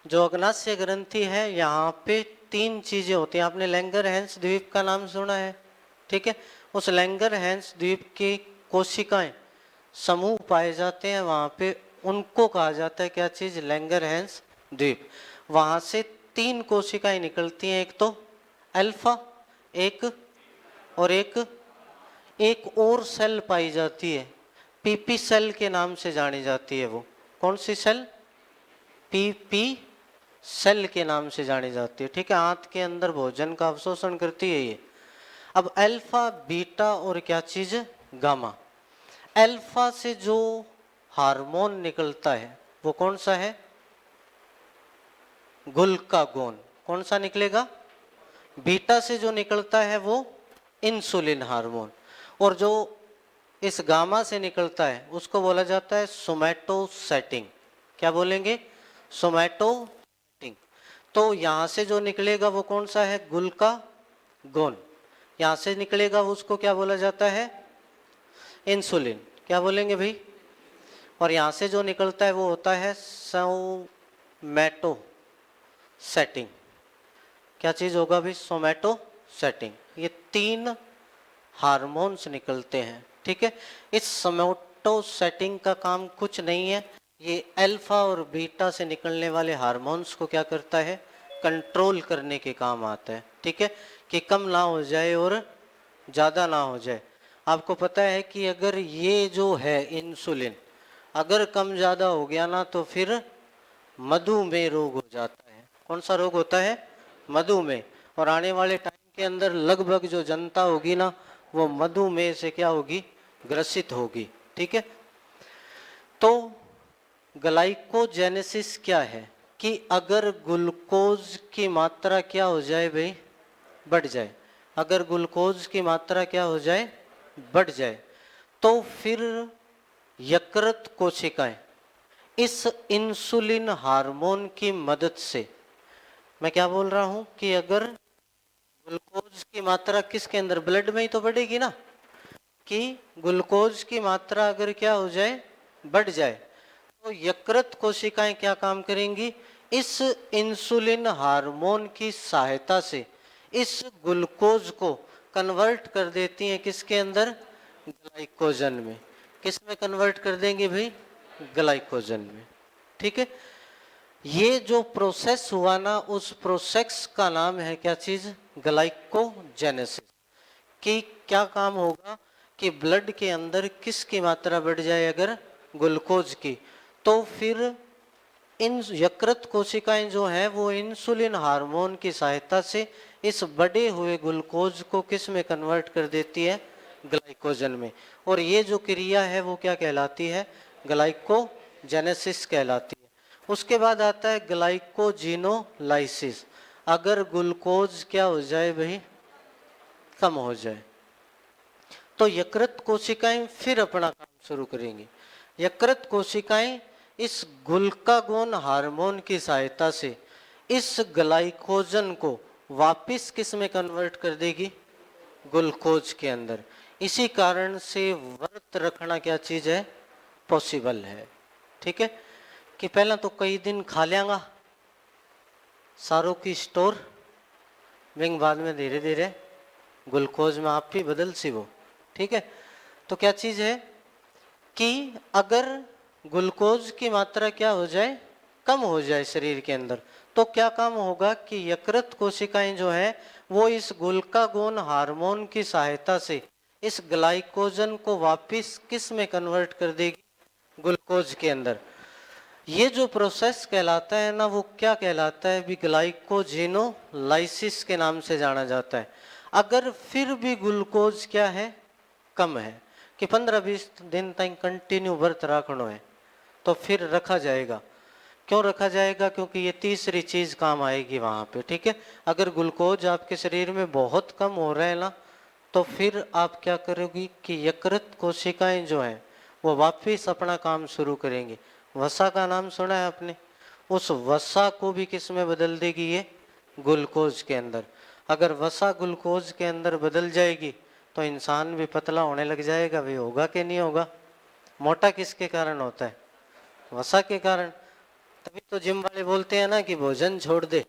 जो अग्नाशय ग्रंथि है, यहाँ पे तीन चीजें होती हैं। आपने लैंगरहैंस द्वीप का नाम सुना है? ठीक है। उस लैंगरहैंस द्वीप की कोशिकाएं समूह पाए जाते हैं वहां पे, उनको कहा जाता है क्या चीज? लैंगरहैंस द्वीप। वहां से तीन कोशिकाएं निकलती हैं, एक तो अल्फा, एक और एक और सेल पाई जाती है, पीपी सेल के नाम से जानी जाती है। वो कौन सी सेल? पीपी सेल के नाम से जानी जाती है। ठीक है। आंत के अंदर भोजन का अवशोषण करती है ये। अब अल्फा, बीटा और क्या चीज? गामा। अल्फा से जो हार्मोन निकलता है वो कौन सा है? ग्लूकागोन। कौन सा निकलेगा? बीटा से जो निकलता है वो इंसुलिन हार्मोन। और जो इस गामा से निकलता है उसको बोला जाता है सोमैटोसेटिन। क्या बोलेंगे? सोमैटोसेटिन। तो यहां से जो निकलेगा वो कौन सा है? ग्लूकागोन। यहां से निकलेगा उसको क्या बोला जाता है? इंसुलिन। क्या बोलेंगे भाई? और यहां से जो निकलता है वो होता है सोमैटोसेटिन। क्या चीज होगा भाई? सोमैटोसेटिन। ये तीन हार्मोन्स निकलते हैं। ठीक है। इस सोमैटोसेटिन का काम कुछ नहीं है, ये अल्फा और बीटा से निकलने वाले हार्मोन्स को क्या करता है? कंट्रोल करने के काम आता है। ठीक है, कि कम ना हो जाए और ज़्यादा ना हो जाए। आपको पता है कि अगर ये जो है इंसुलिन अगर कम ज़्यादा हो गया ना तो फिर मधुमेह रोग हो जाता है। कौन सा रोग होता है? मधुमेह। और आने वाले टाइम के अंदर लगभग जो जनता होगी ना वो मधुमेह से क्या होगी? ग्रसित होगी। ठीक है। तो ग्लाइकोजेनेसिस क्या है कि अगर ग्लूकोज की मात्रा क्या हो जाए भाई? बढ़ जाए। अगर ग्लूकोज की मात्रा क्या हो जाए? बढ़ जाए, तो फिर यकृत कोशिकाएं इस इंसुलिन हार्मोन की मदद से, मैं क्या बोल रहा हूं कि अगर ग्लूकोज की मात्रा किसके अंदर? ब्लड में ही तो बढ़ेगी ना, कि ग्लूकोज की मात्रा अगर क्या हो जाए? बढ़ जाए, तो यकृत कोशिकाएं क्या काम करेंगी? इस इंसुलिन हार्मोन की सहायता से इस ग्लूकोज को कन्वर्ट कर देती हैं किसके अंदर? ग्लाइकोजन में। किस में कन्वर्ट कर देंगे भाई? ग्लाइकोजन में। ठीक है। ये जो प्रोसेस हुआ ना उस प्रोसेस का नाम है क्या चीज? ग्लाइकोजेनेसिस। कि क्या काम होगा कि ब्लड के अंदर किसकी मात्रा बढ़ जाए? अगर ग्लूकोज की, तो फिर इन यकृत कोशिकाएं जो हैं वो इंसुलिन हार्मोन की सहायता से इस बढ़े हुए ग्लूकोज को किस में कन्वर्ट कर देती है? ग्लाइकोजन में। और ये जो क्रिया है वो क्या कहलाती है? ग्लाइकोजेनेसिस कहलाती है। उसके बाद आता है ग्लाइकोजिनोलाइसिस। अगर ग्लूकोज क्या हो जाए भाई? कम हो जाए, तो यकृत कोशिकाएं फिर अपना काम शुरू करेंगी। यकृत कोशिकाएं इस ग्लूकागोन हार्मोन की सहायता से इस ग्लाइकोजन को वापिस किस में कन्वर्ट कर देगी? ग्लूकोज के अंदर। इसी कारण से व्रत रखना क्या चीज है, पॉसिबल है। ठीक है, कि पहला तो कई दिन खा लेंगा सारों की स्टोर, बिंग बाद में धीरे धीरे ग्लूकोज में आप भी बदल सी वो। ठीक है, तो क्या चीज है कि अगर ग्लूकोज की मात्रा क्या हो जाए, कम हो जाए शरीर के अंदर, तो क्या काम होगा कि यकृत कोशिकाएं जो है वो इस ग्लूकागोन हार्मोन की सहायता से इस ग्लाइकोजन को वापस किस में कन्वर्ट कर देगी, ग्लूकोज के अंदर। ये जो प्रोसेस कहलाता है ना, वो क्या कहलाता है भी, ग्लाइकोजेनोलाइसिस के नाम से जाना जाता है। अगर फिर भी ग्लूकोज क्या है, कम है, कि 15-20 दिन तक कंटिन्यू व्रत रखना है, तो फिर रखा जाएगा। क्यों रखा जाएगा, क्योंकि ये तीसरी चीज काम आएगी वहां पे। ठीक है, अगर ग्लूकोज आपके शरीर में बहुत कम हो रहा है ना, तो फिर आप क्या करोगी कि यकृत कोशिकाएं जो हैं वो वापिस अपना काम शुरू करेंगी। वसा का नाम सुना है आपने, उस वसा को भी किस में बदल देगी, ये ग्लूकोज के अंदर। अगर वसा ग्लूकोज के अंदर बदल जाएगी तो इंसान भी पतला होने लग जाएगा। भी होगा कि नहीं होगा? मोटा किसके कारण होता है, वसा के कारण। तभी तो जिम वाले बोलते हैं ना कि भोजन छोड़ दे,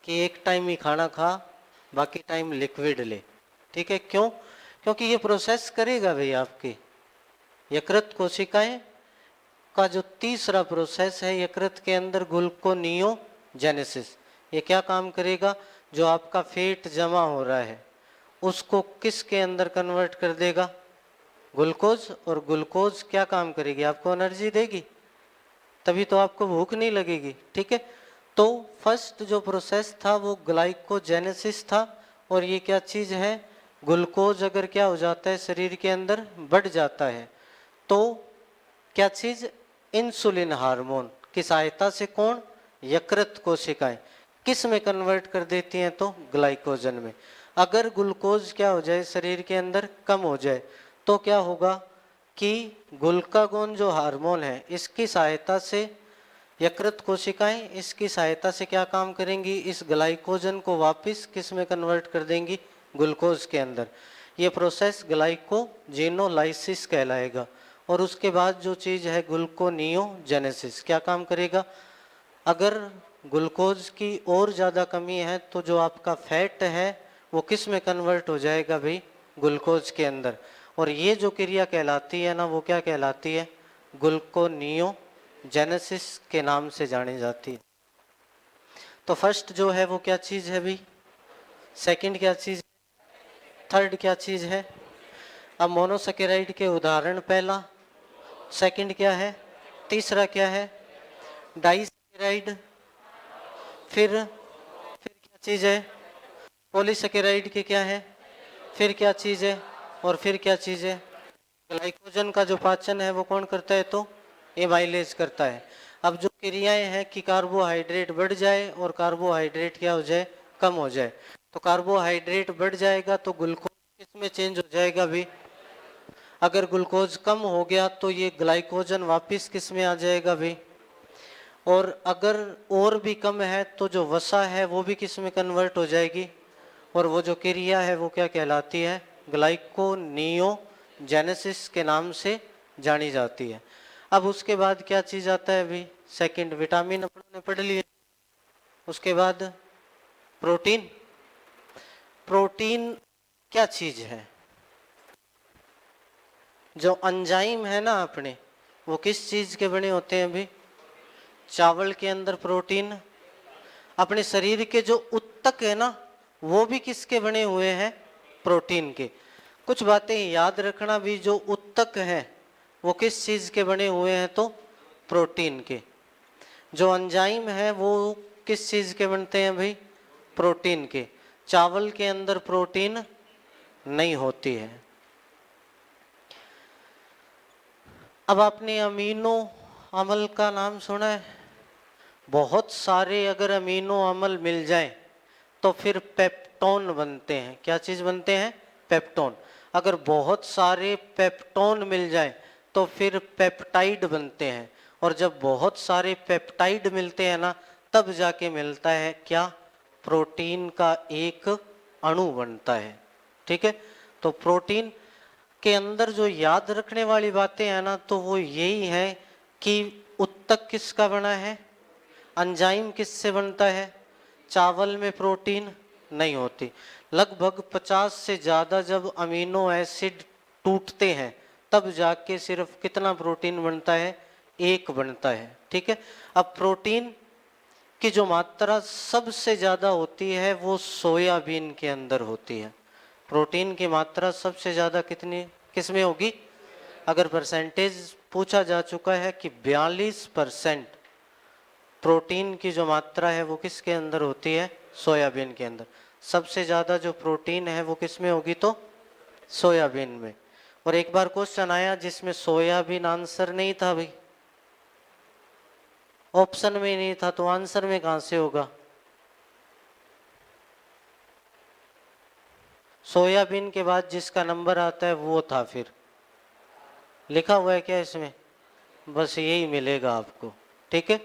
कि एक टाइम ही खाना खा, बाकी टाइम लिक्विड ले। ठीक है, क्यों? क्योंकि ये प्रोसेस करेगा भाई आपकी यकृत कोशिकाएं का जो तीसरा प्रोसेस है यकृत के अंदर, ग्लूकोनियोजेनेसिस। ये क्या काम करेगा, जो आपका फैट जमा हो रहा है उसको किसके अंदर कन्वर्ट कर देगा, ग्लूकोज। और ग्लूकोज क्या काम करेगी, आपको एनर्जी देगी, तभी तो आपको भूख नहीं लगेगी। ठीक है, तो फर्स्ट जो प्रोसेस था वो ग्लाइकोजेनेसिस था। और ये क्या चीज है, ग्लूकोज अगर क्या हो जाता है शरीर के अंदर, बढ़ जाता है, तो क्या चीज, इंसुलिन हार्मोन की सहायता से कौन, यकृत कोशिकाएं किस में कन्वर्ट कर देती हैं, तो ग्लाइकोजन में। अगर ग्लूकोज क्या हो जाए शरीर के अंदर, कम हो जाए, तो क्या होगा कि ग्लूकागोन जो हार्मोन है इसकी सहायता से यकृत कोशिकाएं इसकी सहायता से क्या काम करेंगी, इस ग्लाइकोजन को वापस किस में कन्वर्ट कर देंगी, ग्लूकोज के अंदर। ये प्रोसेस ग्लाइकोजेनोलाइसिस कहलाएगा। और उसके बाद जो चीज है ग्लूकोनियोजेनेसिस, क्या काम करेगा, अगर ग्लूकोज की और ज़्यादा कमी है तो जो आपका फैट है वो किस में कन्वर्ट हो जाएगा भाई, ग्लूकोज के अंदर। और ये जो क्रिया कहलाती है ना, वो क्या कहलाती है, ग्लूकोनियोजेनेसिस के नाम से जानी जाती है। तो फर्स्ट जो है वो क्या चीज़ है भाई, सेकंड क्या चीज़, थर्ड क्या चीज़ है। अब मोनोसेकेराइड के उदाहरण पहला, सेकंड क्या है, तीसरा क्या है, डाइसेकेराइड, फिर क्या चीज़ है, पॉलीसेकेराइड के क्या है, फिर क्या चीज़ है, और फिर क्या चीज़ है, ग्लाइकोजन का जो पाचन है वो कौन करता है, तो एमाइलेज करता है। अब जो क्रियाएं हैं कि कार्बोहाइड्रेट बढ़ जाए और कार्बोहाइड्रेट क्या हो जाए, कम हो जाए, तो कार्बोहाइड्रेट बढ़ जाएगा तो ग्लूकोज किस में चेंज हो जाएगा भी, अगर ग्लूकोज कम हो गया तो ये ग्लाइकोजन वापस किस में आ जाएगा भी, और अगर और भी कम है तो जो वसा है वो भी किस में कन्वर्ट हो जाएगी। और वो जो क्रिया है वो क्या कहलाती है, ग्लाइकोनियोजेनेसिस के नाम से जानी जाती है। अब उसके बाद क्या चीज आता है अभी, सेकंड, विटामिन अपन ने पढ़ लिए। उसके बाद प्रोटीन। प्रोटीन क्या चीज है, जो एंजाइम है ना अपने, वो किस चीज के बने होते हैं अभी, चावल के अंदर प्रोटीन। अपने शरीर के जो उत्तक है ना, वो भी किसके बने हुए हैं, प्रोटीन के। कुछ बातें याद रखना भी, जो उत्तक है वो किस चीज के बने हुए हैं, तो प्रोटीन के। जो एंजाइम है वो किस चीज के बनते हैं भाई, प्रोटीन के। चावल के अंदर प्रोटीन नहीं होती है। अब आपने अमीनो अम्ल का नाम सुना है, बहुत सारे अगर अमीनो अम्ल मिल जाएं तो फिर पेप्टोन बनते हैं। क्या चीज बनते हैं, पेप्टोन। अगर बहुत सारे पेप्टोन मिल जाए तो फिर पेप्टाइड बनते हैं। और जब बहुत सारे पेप्टाइड मिलते हैं ना, तब जाके मिलता है क्या, प्रोटीन का एक अणु बनता है। ठीक है, तो प्रोटीन के अंदर जो याद रखने वाली बातें हैं ना, तो वो यही है कि उत्तक किसका बना है, एंजाइम किससे बनता है। चावल में प्रोटीन नहीं होती। लगभग 50 से ज़्यादा जब अमीनो एसिड टूटते हैं तब जाके सिर्फ कितना प्रोटीन बनता है, एक बनता है। ठीक है। अब प्रोटीन की जो मात्रा सबसे ज़्यादा होती है वो सोयाबीन के अंदर होती है। प्रोटीन की मात्रा सबसे ज़्यादा कितनी किस में होगी? अगर परसेंटेज पूछा जा चुका है कि 42% प्रोटीन की जो मात्रा है वो किसके अंदर होती है? सोयाबीन के अंदर। सबसे ज़्यादा जो प्रोटीन है वो किस में होगी? तो सोयाबीन में। और एक बार क्वेश्चन आया जिसमें सोयाबीन आंसर नहीं था भाई, ऑप्शन में नहीं था, तो आंसर में कहां से होगा? सोयाबीन के बाद जिसका नंबर आता है वो था, फिर लिखा हुआ है क्या इसमें? बस यही मिलेगा आपको। ठीक है।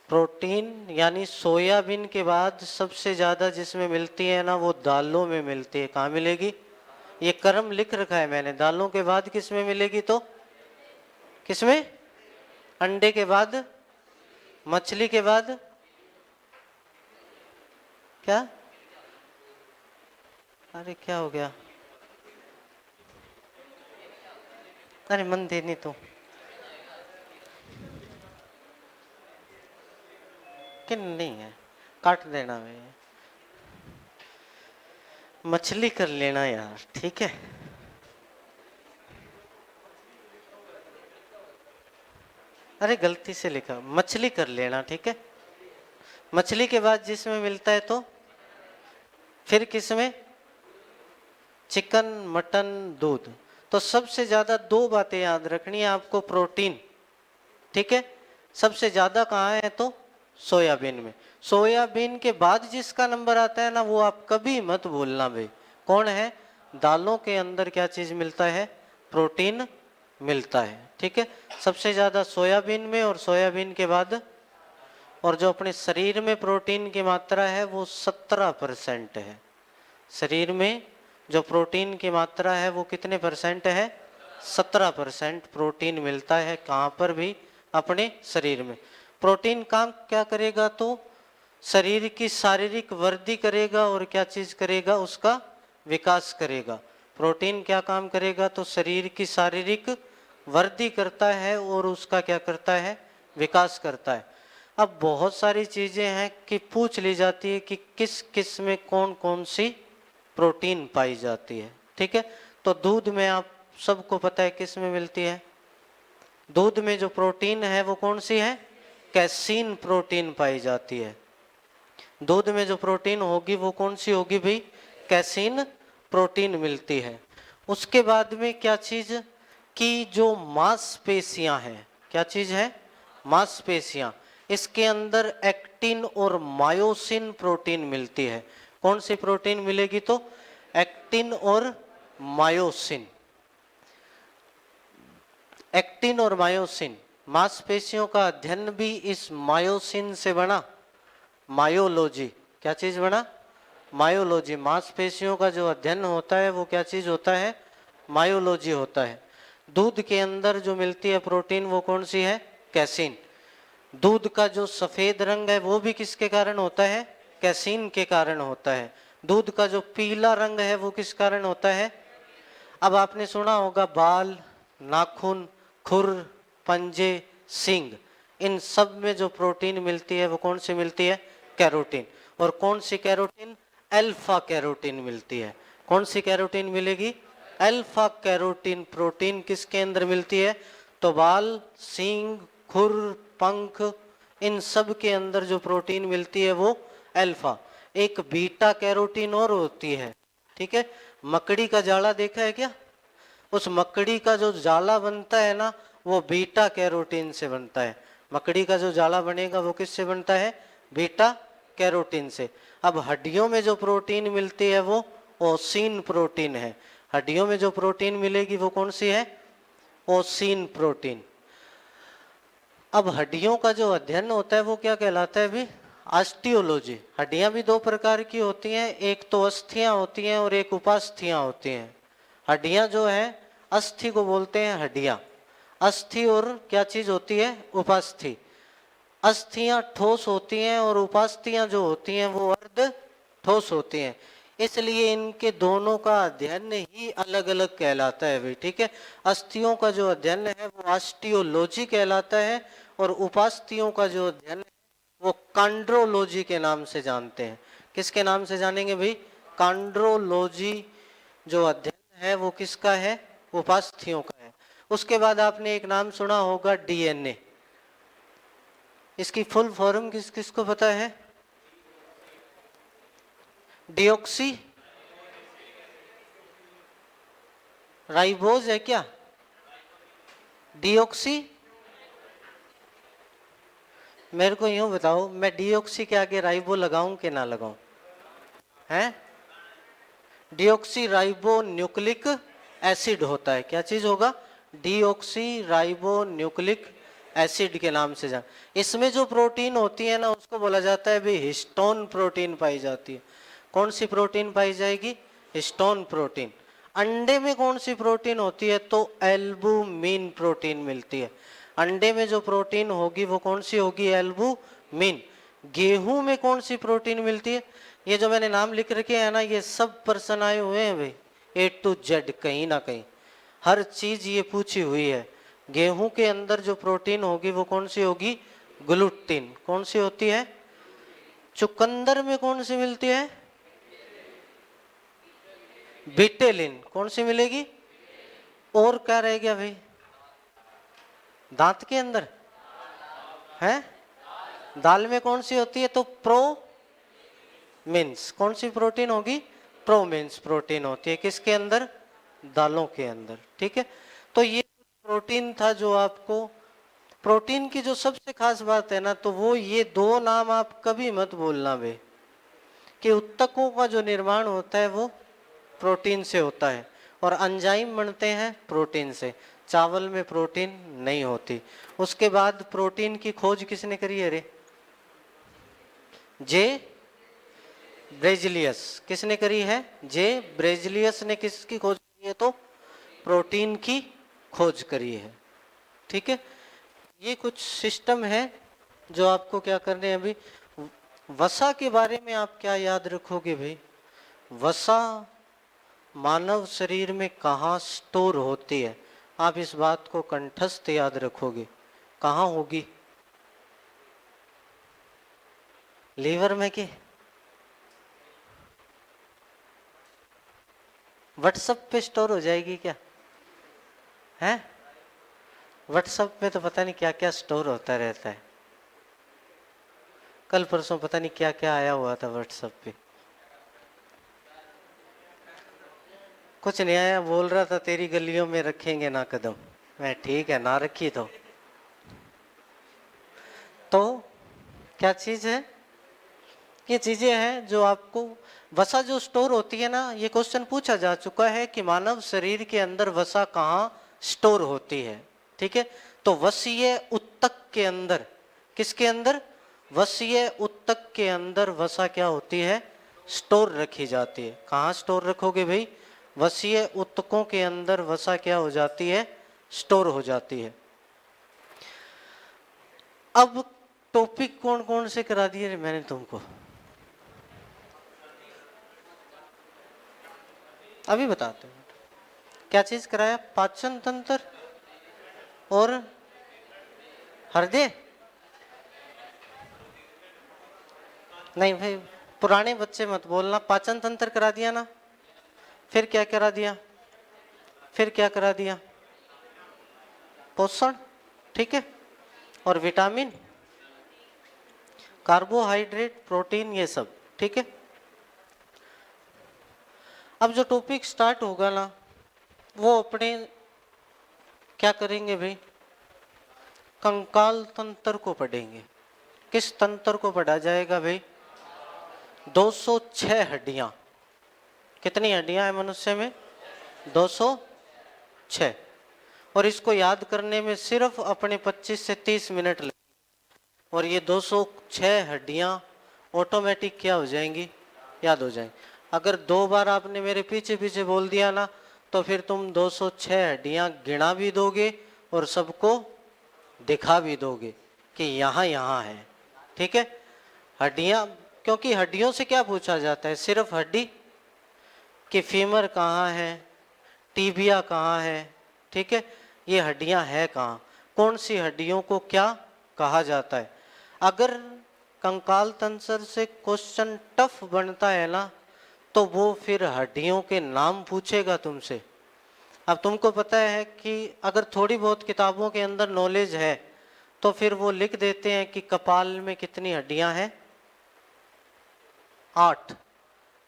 प्रोटीन यानी सोयाबीन के बाद सबसे ज्यादा जिसमें मिलती है ना वो दालों में मिलती है। कहाँ मिलेगी? ये क्रम लिख रखा है मैंने, दालों के बाद किसमें मिलेगी? तो किसमें? अंडे के बाद, मछली के बाद, क्या? अरे क्या हो गया? अरे मन देनी तो कि नहीं है, काट देना मैं, मछली कर लेना यार। ठीक है। अरे गलती से लिखा, मछली कर लेना। ठीक है। मछली के बाद जिसमें मिलता है तो फिर किसमें? चिकन, मटन, दूध। तो सबसे ज्यादा दो बातें याद रखनी है आपको, प्रोटीन। ठीक है। सबसे ज्यादा कहाँ है? तो सोयाबीन में। सोयाबीन के बाद जिसका नंबर आता है ना वो आप कभी मत भूलना भाई, कौन है? दालों के अंदर क्या चीज मिलता है? प्रोटीन मिलता है। ठीक है। सबसे ज्यादा सोयाबीन में, और सोयाबीन के बाद, और जो अपने शरीर में प्रोटीन की मात्रा है वो 17% है। शरीर में जो प्रोटीन की मात्रा है वो कितने परसेंट है? 17% प्रोटीन मिलता है। कहाँ पर भी? अपने शरीर में। प्रोटीन काम क्या करेगा? तो शरीर की शारीरिक वृद्धि करेगा, और क्या चीज करेगा? उसका विकास करेगा। प्रोटीन क्या काम करेगा? तो शरीर की शारीरिक वृद्धि करता है और उसका क्या करता है? विकास करता है। अब बहुत सारी चीजें हैं कि पूछ ली जाती है कि किस किस में कौन कौन सी प्रोटीन पाई जाती है। ठीक है। तो दूध में आप सबको पता है किस में मिलती है? दूध में जो प्रोटीन है वो कौन सी है? कैसीन प्रोटीन पाई जाती है। दूध में जो प्रोटीन होगी वो कौन सी होगी भाई? कैसीन प्रोटीन मिलती है। उसके बाद में क्या चीज कि जो मांसपेशियां हैं, क्या चीज है? मांसपेशियां। इसके अंदर एक्टिन और मायोसिन प्रोटीन मिलती है। कौन सी प्रोटीन मिलेगी? तो एक्टिन और मायोसिन। एक्टिन और मायोसिन। मांसपेशियों का अध्ययन भी इस मायोसिन से बना। मायोलॉजी। क्या चीज बना? मायोलॉजी। मांसपेशियों का जो अध्ययन होता है वो क्या चीज होता है? मायोलॉजी होता है। दूध के अंदर जो मिलती है प्रोटीन वो कौन सी है? कैसीन। दूध का जो सफेद रंग है वो भी किसके कारण होता है? कैसीन के कारण होता है। दूध का जो पीला रंग है वो किस कारण होता है? अब आपने सुना होगा बाल, नाखून, खुर, पंजे, सींग, इन सब में जो प्रोटीन मिलती है वो कौन सी मिलती है? कैरोटीन। और कौन सी कैरोटीन? अल्फा कैरोटीन मिलती है। कौन सी कैरोटीन मिलेगी? अल्फा कैरोटीन प्रोटीन किसके अंदर मिलती है? तो बाल, सींग, खुर, पंख, इन सब के अंदर जो प्रोटीन मिलती है वो अल्फा। एक बीटा कैरोटीन और होती है। ठीक है। मकड़ी का जाला देखा है क्या? उस मकड़ी का जो जाला बनता है ना वो बीटा कैरोटीन से बनता है। मकड़ी का जो जाला बनेगा वो किससे बनता है? बीटा कैरोटीन से। अब हड्डियों में जो प्रोटीन मिलती है वो ओसीन प्रोटीन है। हड्डियों में जो प्रोटीन मिलेगी वो कौन सी है? Ossein protein. अब हड्डियों का जो अध्ययन होता है वो क्या कहलाता है भी? ऑस्टियोलॉजी। हड्डियां भी दो प्रकार की होती हैं, एक तो अस्थियां होती हैं और एक उपास्थियां होती हैं। हड्डियां जो है अस्थि को बोलते हैं हड्डियां। अस्थि और क्या चीज होती है? उपास्थि। अस्थियां ठोस होती हैं और उपास्थियां जो होती हैं वो अर्ध ठोस होती हैं, इसलिए इनके दोनों का अध्ययन ही अलग अलग कहलाता है भाई। ठीक है, अस्थियों का जो अध्ययन है वो ऑस्टियोलॉजी कहलाता है और उपास्थियों का जो अध्ययन है वो कॉन्ड्रोलॉजी के नाम से जानते हैं। किसके नाम से जानेंगे भाई? कॉन्ड्रोलॉजी जो अध्ययन है वो किसका है? उपास्थियों का है। उसके बाद आपने एक नाम सुना होगा डीएनए। इसकी फुल फॉर्म किस किसको पता है? डिऑक्सी राइबोज है क्या? डिऑक्सी, मेरे को यूं बताओ, मैं डिऑक्सी के आगे राइबो लगाऊं कि ना लगाऊं? हैं? डिऑक्सी राइबो न्यूक्लिक एसिड होता है। क्या चीज होगा? डिऑक्सी राइबो न्यूक्लिक एसिड के नाम से जान। इसमें जो प्रोटीन होती है ना उसको बोला जाता है भाई हिस्टोन प्रोटीन पाई जाती है। कौन सी प्रोटीन पाई जाएगी? Histone protein. अंडे में कौन सी प्रोटीन होती है? तो एल्बुमिन प्रोटीन मिलती है। अंडे में जो प्रोटीन होगी वो कौन सी होगी? एल्बुमिन। गेहूं में कौन सी प्रोटीन मिलती है? ये जो मैंने नाम लिख रखे हैं ना, ये सब पर्सन आए हुए हैं भाई, A to Z, कहीं ना कहीं हर चीज ये पूछी हुई है। गेहूं के अंदर जो प्रोटीन होगी वो कौन सी होगी? ग्लूटीन। कौन सी होती है? चुकंदर में कौन सी मिलती है? बिटेलिन। कौन सी मिलेगी? और क्या रह गया भाई? दांत के अंदर है। दाल में कौन सी होती है? तो प्रोमिन्स। कौन सी प्रोटीन होगी? प्रोमिन्स प्रोटीन होती है। किसके अंदर? दालों के अंदर। ठीक है, तो ये प्रोटीन था जो आपको, प्रोटीन की जो सबसे खास बात है ना, तो वो ये दो नाम आप कभी मत भूलना बे, कि उत्तकों का जो निर्माण होता है वो प्रोटीन से होता है और एंजाइम बनते हैं प्रोटीन से। चावल में प्रोटीन नहीं होती। उसके बाद प्रोटीन की खोज किसने करी है रे? जे ब्रेजिलियस। किसने करी है? जे ब्रेजिलियस ने किसकी खोज करी है? तो प्रोटीन की खोज करी है। ठीक है, ये कुछ सिस्टम है जो आपको क्या करने हैं अभी। वसा के बारे में आप क्या याद रखोगे भाई? वसा मानव शरीर में कहाँ स्टोर होती है? आप इस बात को कंठस्थ याद रखोगे। कहाँ होगी? लीवर में कि व्हाट्सएप पे स्टोर हो जाएगी क्या? है व्हाट्सएप में तो पता नहीं क्या क्या स्टोर होता रहता है। कल परसों पता नहीं क्या क्या आया हुआ था व्हाट्सएप पे। कुछ नहीं आया, बोल रहा था तेरी गलियों में रखेंगे ना कदम। मैं ठीक है, ना रखी तो क्या चीज है? ये चीजें हैं जो आपको, वसा जो स्टोर होती है ना, ये क्वेश्चन पूछा जा चुका है कि मानव शरीर के अंदर वसा कहाँ स्टोर होती है। ठीक है, तो वसीय उत्तक के अंदर, किसके अंदर? वसीय उत्तक के अंदर वसा क्या होती है? स्टोर रखी जाती है। कहाँ स्टोर रखोगे भाई? वसीय उत्तकों के अंदर वसा क्या हो जाती है? स्टोर हो जाती है। अब टॉपिक कौन कौन से करा दिए मैंने तुमको? अभी बताते हैं क्या चीज कराया। पाचन तंत्र और हृदय। नहीं भाई, पुराने बच्चे मत बोलना। पाचन तंत्र करा दिया ना, फिर क्या करा दिया? फिर क्या करा दिया? पोषण। ठीक है, और विटामिन, कार्बोहाइड्रेट, प्रोटीन, ये सब। ठीक है, अब जो टॉपिक स्टार्ट होगा ना वो अपने क्या करेंगे भाई? कंकाल तंत्र को पढ़ेंगे। किस तंत्र को पढ़ा जाएगा भाई? 206 हड्डियां। कितनी हड्डियां हैं मनुष्य में? 206। और इसको याद करने में सिर्फ अपने 25 से 30 मिनट लगे। और ये 206 हड्डियां ऑटोमेटिक क्या हो जाएंगी, याद हो जाएंगी। अगर 2 बार आपने मेरे पीछे पीछे बोल दिया ना तो फिर तुम 206 हड्डियां गिना भी दोगे और सबको दिखा भी दोगे कि यहाँ यहाँ है। ठीक है, हड्डियां, क्योंकि हड्डियों से क्या पूछा जाता है, सिर्फ हड्डी कि फीमर कहाँ है, टीबिया कहाँ है। ठीक है, ये हड्डियां है कहाँ, कौन सी हड्डियों को क्या कहा जाता है। अगर कंकाल तंत्र से क्वेश्चन टफ बनता है ना तो वो फिर हड्डियों के नाम पूछेगा तुमसे। अब तुमको पता है कि अगर थोड़ी बहुत किताबों के अंदर नॉलेज है तो फिर वो लिख देते हैं कि कपाल में कितनी हड्डियां हैं, 8।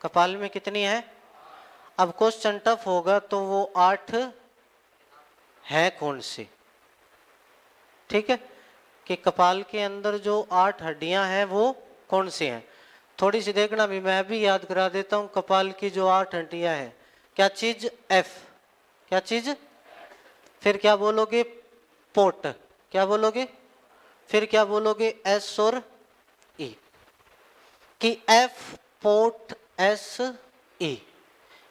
कपाल में कितनी है, अब क्वेश्चन टफ होगा तो वो 8 है कौन सी। ठीक है, कि कपाल के अंदर जो 8 हड्डियां हैं वो कौन सी हैं। थोड़ी सी देखना भी, मैं भी याद करा देता हूँ। कपाल की जो 8 हड्डियां हैं, क्या चीज, एफ, क्या चीज, फिर क्या बोलोगे, पोट, क्या बोलोगे, फिर क्या बोलोगे, एस और ई, कि एफ पोट एस ई,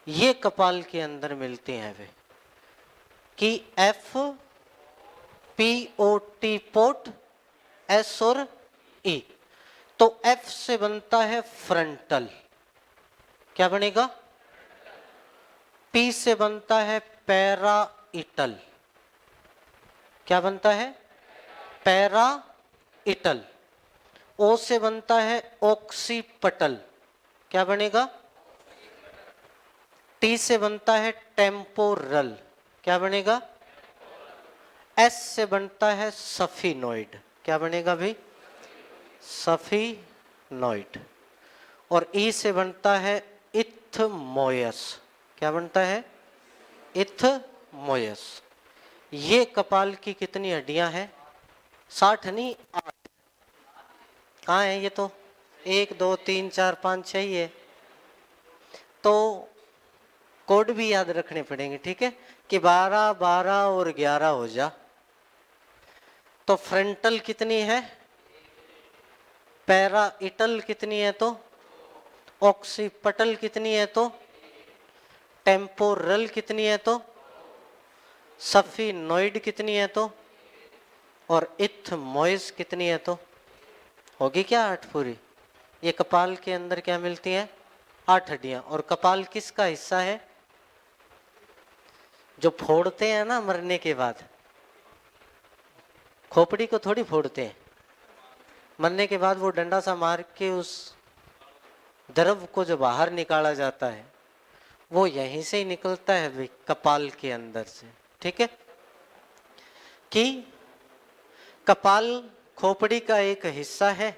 ये कपाल के अंदर मिलते हैं वे, कि F P O T pot, S और ई। तो एफ से बनता है फ्रंटल, क्या बनेगा, पी से बनता है पैराइटल, क्या बनता है, पैराइटल। ओ से बनता है ऑक्सीपटल, क्या बनेगा, टी से बनता है टेम्पोरल, क्या बनेगा, एस से बनता है सफिनोइड, क्या बनेगा भाई, सफिनोइड। और ई से बनता है इथमोयस, क्या बनता है, इथमोयस। ये कपाल की कितनी हड्डियां हैं, 60 नहीं 8। कहाँ है ये, तो 1 2 3 4 5 6 ही है। तो कोड भी याद रखने पड़ेंगे। ठीक है, कि 12 12 और 11 हो जा। तो फ्रंटल कितनी है, पैराइटल कितनी है, तो ऑक्सीपटल कितनी है, तो टेम्पोरल कितनी है, तो सफिनोइड कितनी है, तो और इथमोइस कितनी है, तो होगी क्या 8 पूरी। ये कपाल के अंदर क्या मिलती है, 8 हड्डियां। और कपाल किसका हिस्सा है, जो फोड़ते हैं ना मरने के बाद, खोपड़ी को थोड़ी फोड़ते हैं, मरने के बाद वो डंडा सा मार के उस द्रव को जो बाहर निकाला जाता है वो यहीं से ही निकलता है भाई, कपाल के अंदर से। ठीक है, कि कपाल खोपड़ी का एक हिस्सा है।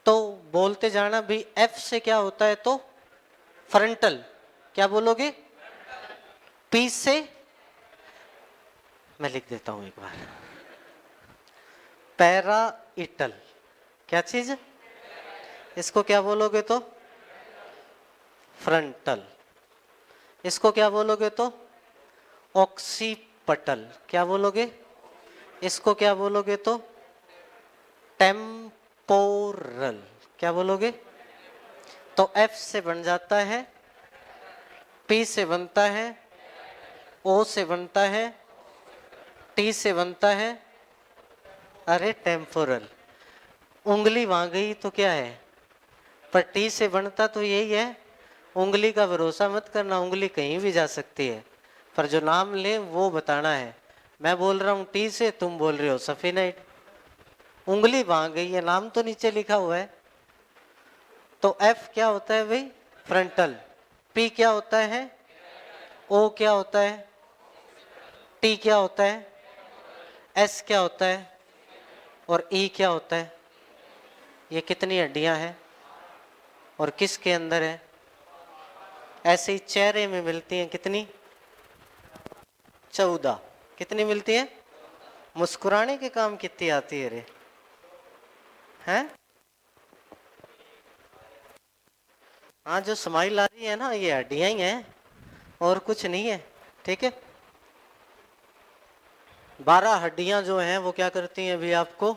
तो बोलते जाना भी, एफ से क्या होता है, तो फ्रंटल, क्या बोलोगे, पी से, मैं लिख देता हूं एक बार, पैराइटल, क्या चीज, इसको क्या बोलोगे, तो फ्रंटल। इसको क्या बोलोगे, तो ऑक्सीपटल, क्या बोलोगे, इसको क्या बोलोगे, तो टेम्पोरल, क्या बोलोगे। तो एफ से बन जाता है, पी से बनता है, ओ से बनता है, टी से बनता है, अरे टेम्पोरल, उंगली वहां गई तो क्या है, पर टी से बनता तो यही है। उंगली का भरोसा मत करना, उंगली कहीं भी जा सकती है, पर जो नाम ले वो बताना है। मैं बोल रहा हूँ टी से, तुम बोल रहे हो सफिनाइट, उंगली वहां गई है, नाम तो नीचे लिखा हुआ है। तो एफ क्या होता है भाई, फ्रंटल। पी क्या होता है, ओ क्या होता है, टी क्या होता है, एस क्या होता है, और ई क्या होता है। ये कितनी हड्डियां हैं और किसके अंदर है। ऐसे ही चेहरे में मिलती हैं कितनी, 14। कितनी मिलती है, मुस्कुराने के काम कितनी आती है रे, हैं। हाँ, जो स्माइल आ रही है ना, ये हड्डियां ही हैं और कुछ नहीं है। ठीक है, 12 हड्डियां जो हैं वो क्या करती हैं अभी, आपको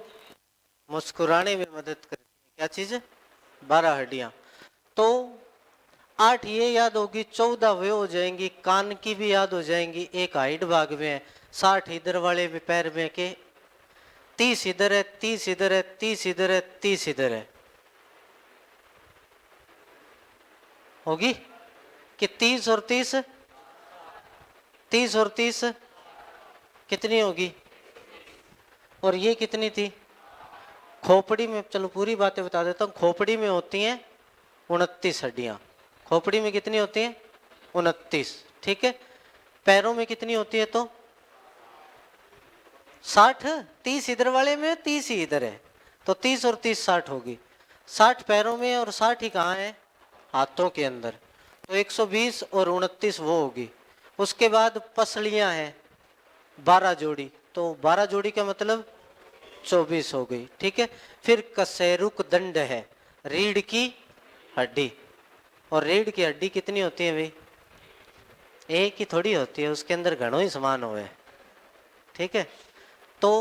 मुस्कुराने में मदद करती है। क्या चीज है, 12 हड्डियां। तो 8 ये याद होगी, 14 वे हो जाएंगी, कान की भी याद हो जाएंगी, एक हाइट भाग में है, 60 इधर वाले भी पैर में के, 30 इधर है, 30 इधर है, 30 इधर है, 30 इधर है, होगी कि 30 और 30, 30 और 30 कितनी होगी? और ये कितनी थी? खोपड़ी में, चलो पूरी बातें बता देता हूँ, खोपड़ी में होती हैं 29 हड्डियां। खोपड़ी में कितनी होती हैं? 29, ठीक है। पैरों में कितनी होती है? तो 60, 30 इधर वाले में, 30 ही इधर है, तो 30 और 30 60 होगी। 60 पैरों में और 60 ही कहाँ है? हाथों के अंदर, तो 120 और 29 वो होगी। उसके बाद पसलियां हैं 12 जोड़ी, तो 12 जोड़ी का मतलब 24 हो गई, ठीक है। फिर कशेरुक दंड है, रीढ़ की हड्डी, और रीढ़ की हड्डी कितनी होती है भाई? एक ही थोड़ी होती है, उसके अंदर घणों ही समान हुए, ठीक है। तो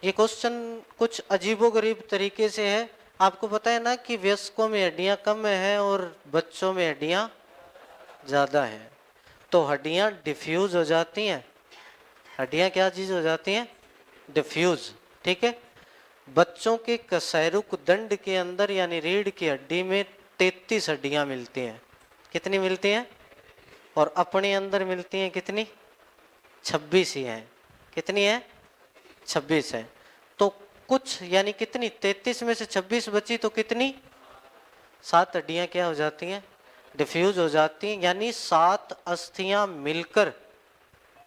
ये क्वेश्चन कुछ अजीबोगरीब तरीके से है। आपको पता है ना कि वयस्कों में हड्डियां कम है और बच्चों में हड्डियां ज्यादा है, तो हड्डियां डिफ्यूज हो जाती हैं। हड्डियां क्या चीज हो जाती हैं? डिफ्यूज, ठीक है। बच्चों के कशेरुक दंड के अंदर यानी रीढ़ की हड्डी में 33 हड्डियां मिलती हैं। कितनी मिलती हैं? और अपने अंदर मिलती हैं कितनी? 26 ही हैं। कितनी है? 26 है। तो कुछ यानी कितनी, 33 में से 26 बची, तो कितनी? 7 हड्डियां क्या हो जाती हैं? डिफ्यूज हो जाती हैं, यानी 7 अस्थियां मिलकर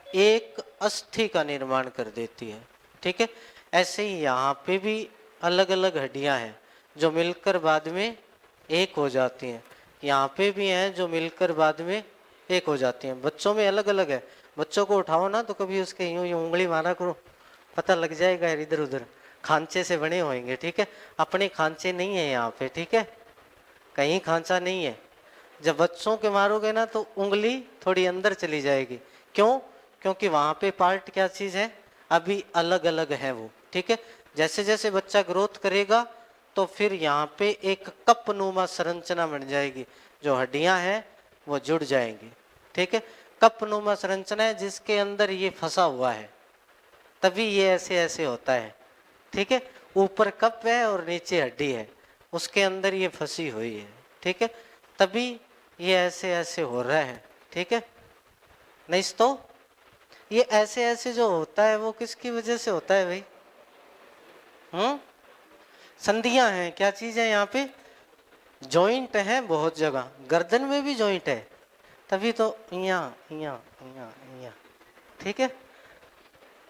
एक अस्थि का निर्माण कर देती है, ठीक है। ऐसे ही यहाँ पे भी अलग अलग हड्डियां हैं जो मिलकर बाद में एक हो जाती हैं। यहाँ पे भी हैं जो मिलकर बाद में एक हो जाती हैं। बच्चों में अलग अलग है। बच्चों को उठाओ ना तो कभी उसके यूं यूं उंगली मारा करो, पता लग जाएगा यार, इधर उधर खांचे से बने होंगे, ठीक है। अपने खांचे नहीं है यहाँ पे, ठीक है, कहीं खांचा नहीं है। जब बच्चों के मारोगे ना तो उंगली थोड़ी अंदर चली जाएगी। क्यों? क्योंकि वहां पे पार्ट क्या चीज है? अभी अलग अलग है वो, ठीक है। जैसे जैसे बच्चा ग्रोथ करेगा तो फिर यहाँ पे एक कप नुमा संरचना बन जाएगी, जो हड्डियां हैं वो जुड़ जाएंगी, ठीक है। कप नुमा संरचना है जिसके अंदर ये फंसा हुआ है, तभी ये ऐसे ऐसे होता है, ठीक है। ऊपर कप है और नीचे हड्डी है, उसके अंदर ये फंसी हुई है, ठीक है, तभी ये ऐसे ऐसे हो रहा है, ठीक है। नहीं तो ये ऐसे ऐसे जो होता है वो किसकी वजह से होता है भाई? संधियां हैं, क्या चीज है यहाँ पे? जॉइंट है बहुत जगह, गर्दन में भी जॉइंट है, तभी तो यहाँ यहाँ यहाँ यहाँ, ठीक है।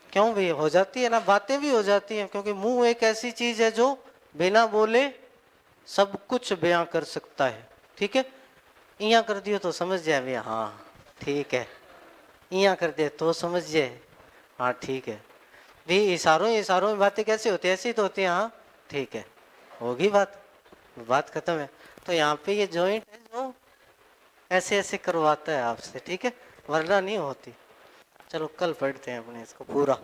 क्यों भी हो जाती है ना, बातें भी हो जाती हैं, क्योंकि मुंह एक ऐसी चीज है जो बिना बोले सब कुछ बयां कर सकता है, ठीक है। इया कर दियो तो समझ जाए भैया, हाँ ठीक है, इया कर दे तो समझ जाए, हाँ ठीक है। भी इशारों इशारों में बातें कैसे होती है? ऐसी तो होती है, हाँ ठीक है, होगी बात, बात खत्म है। तो यहाँ पे ये जॉइंट है जो ऐसे ऐसे करवाता है आपसे, ठीक है, वरना नहीं होती। चलो कल पढ़ते हैं अपने इसको पूरा।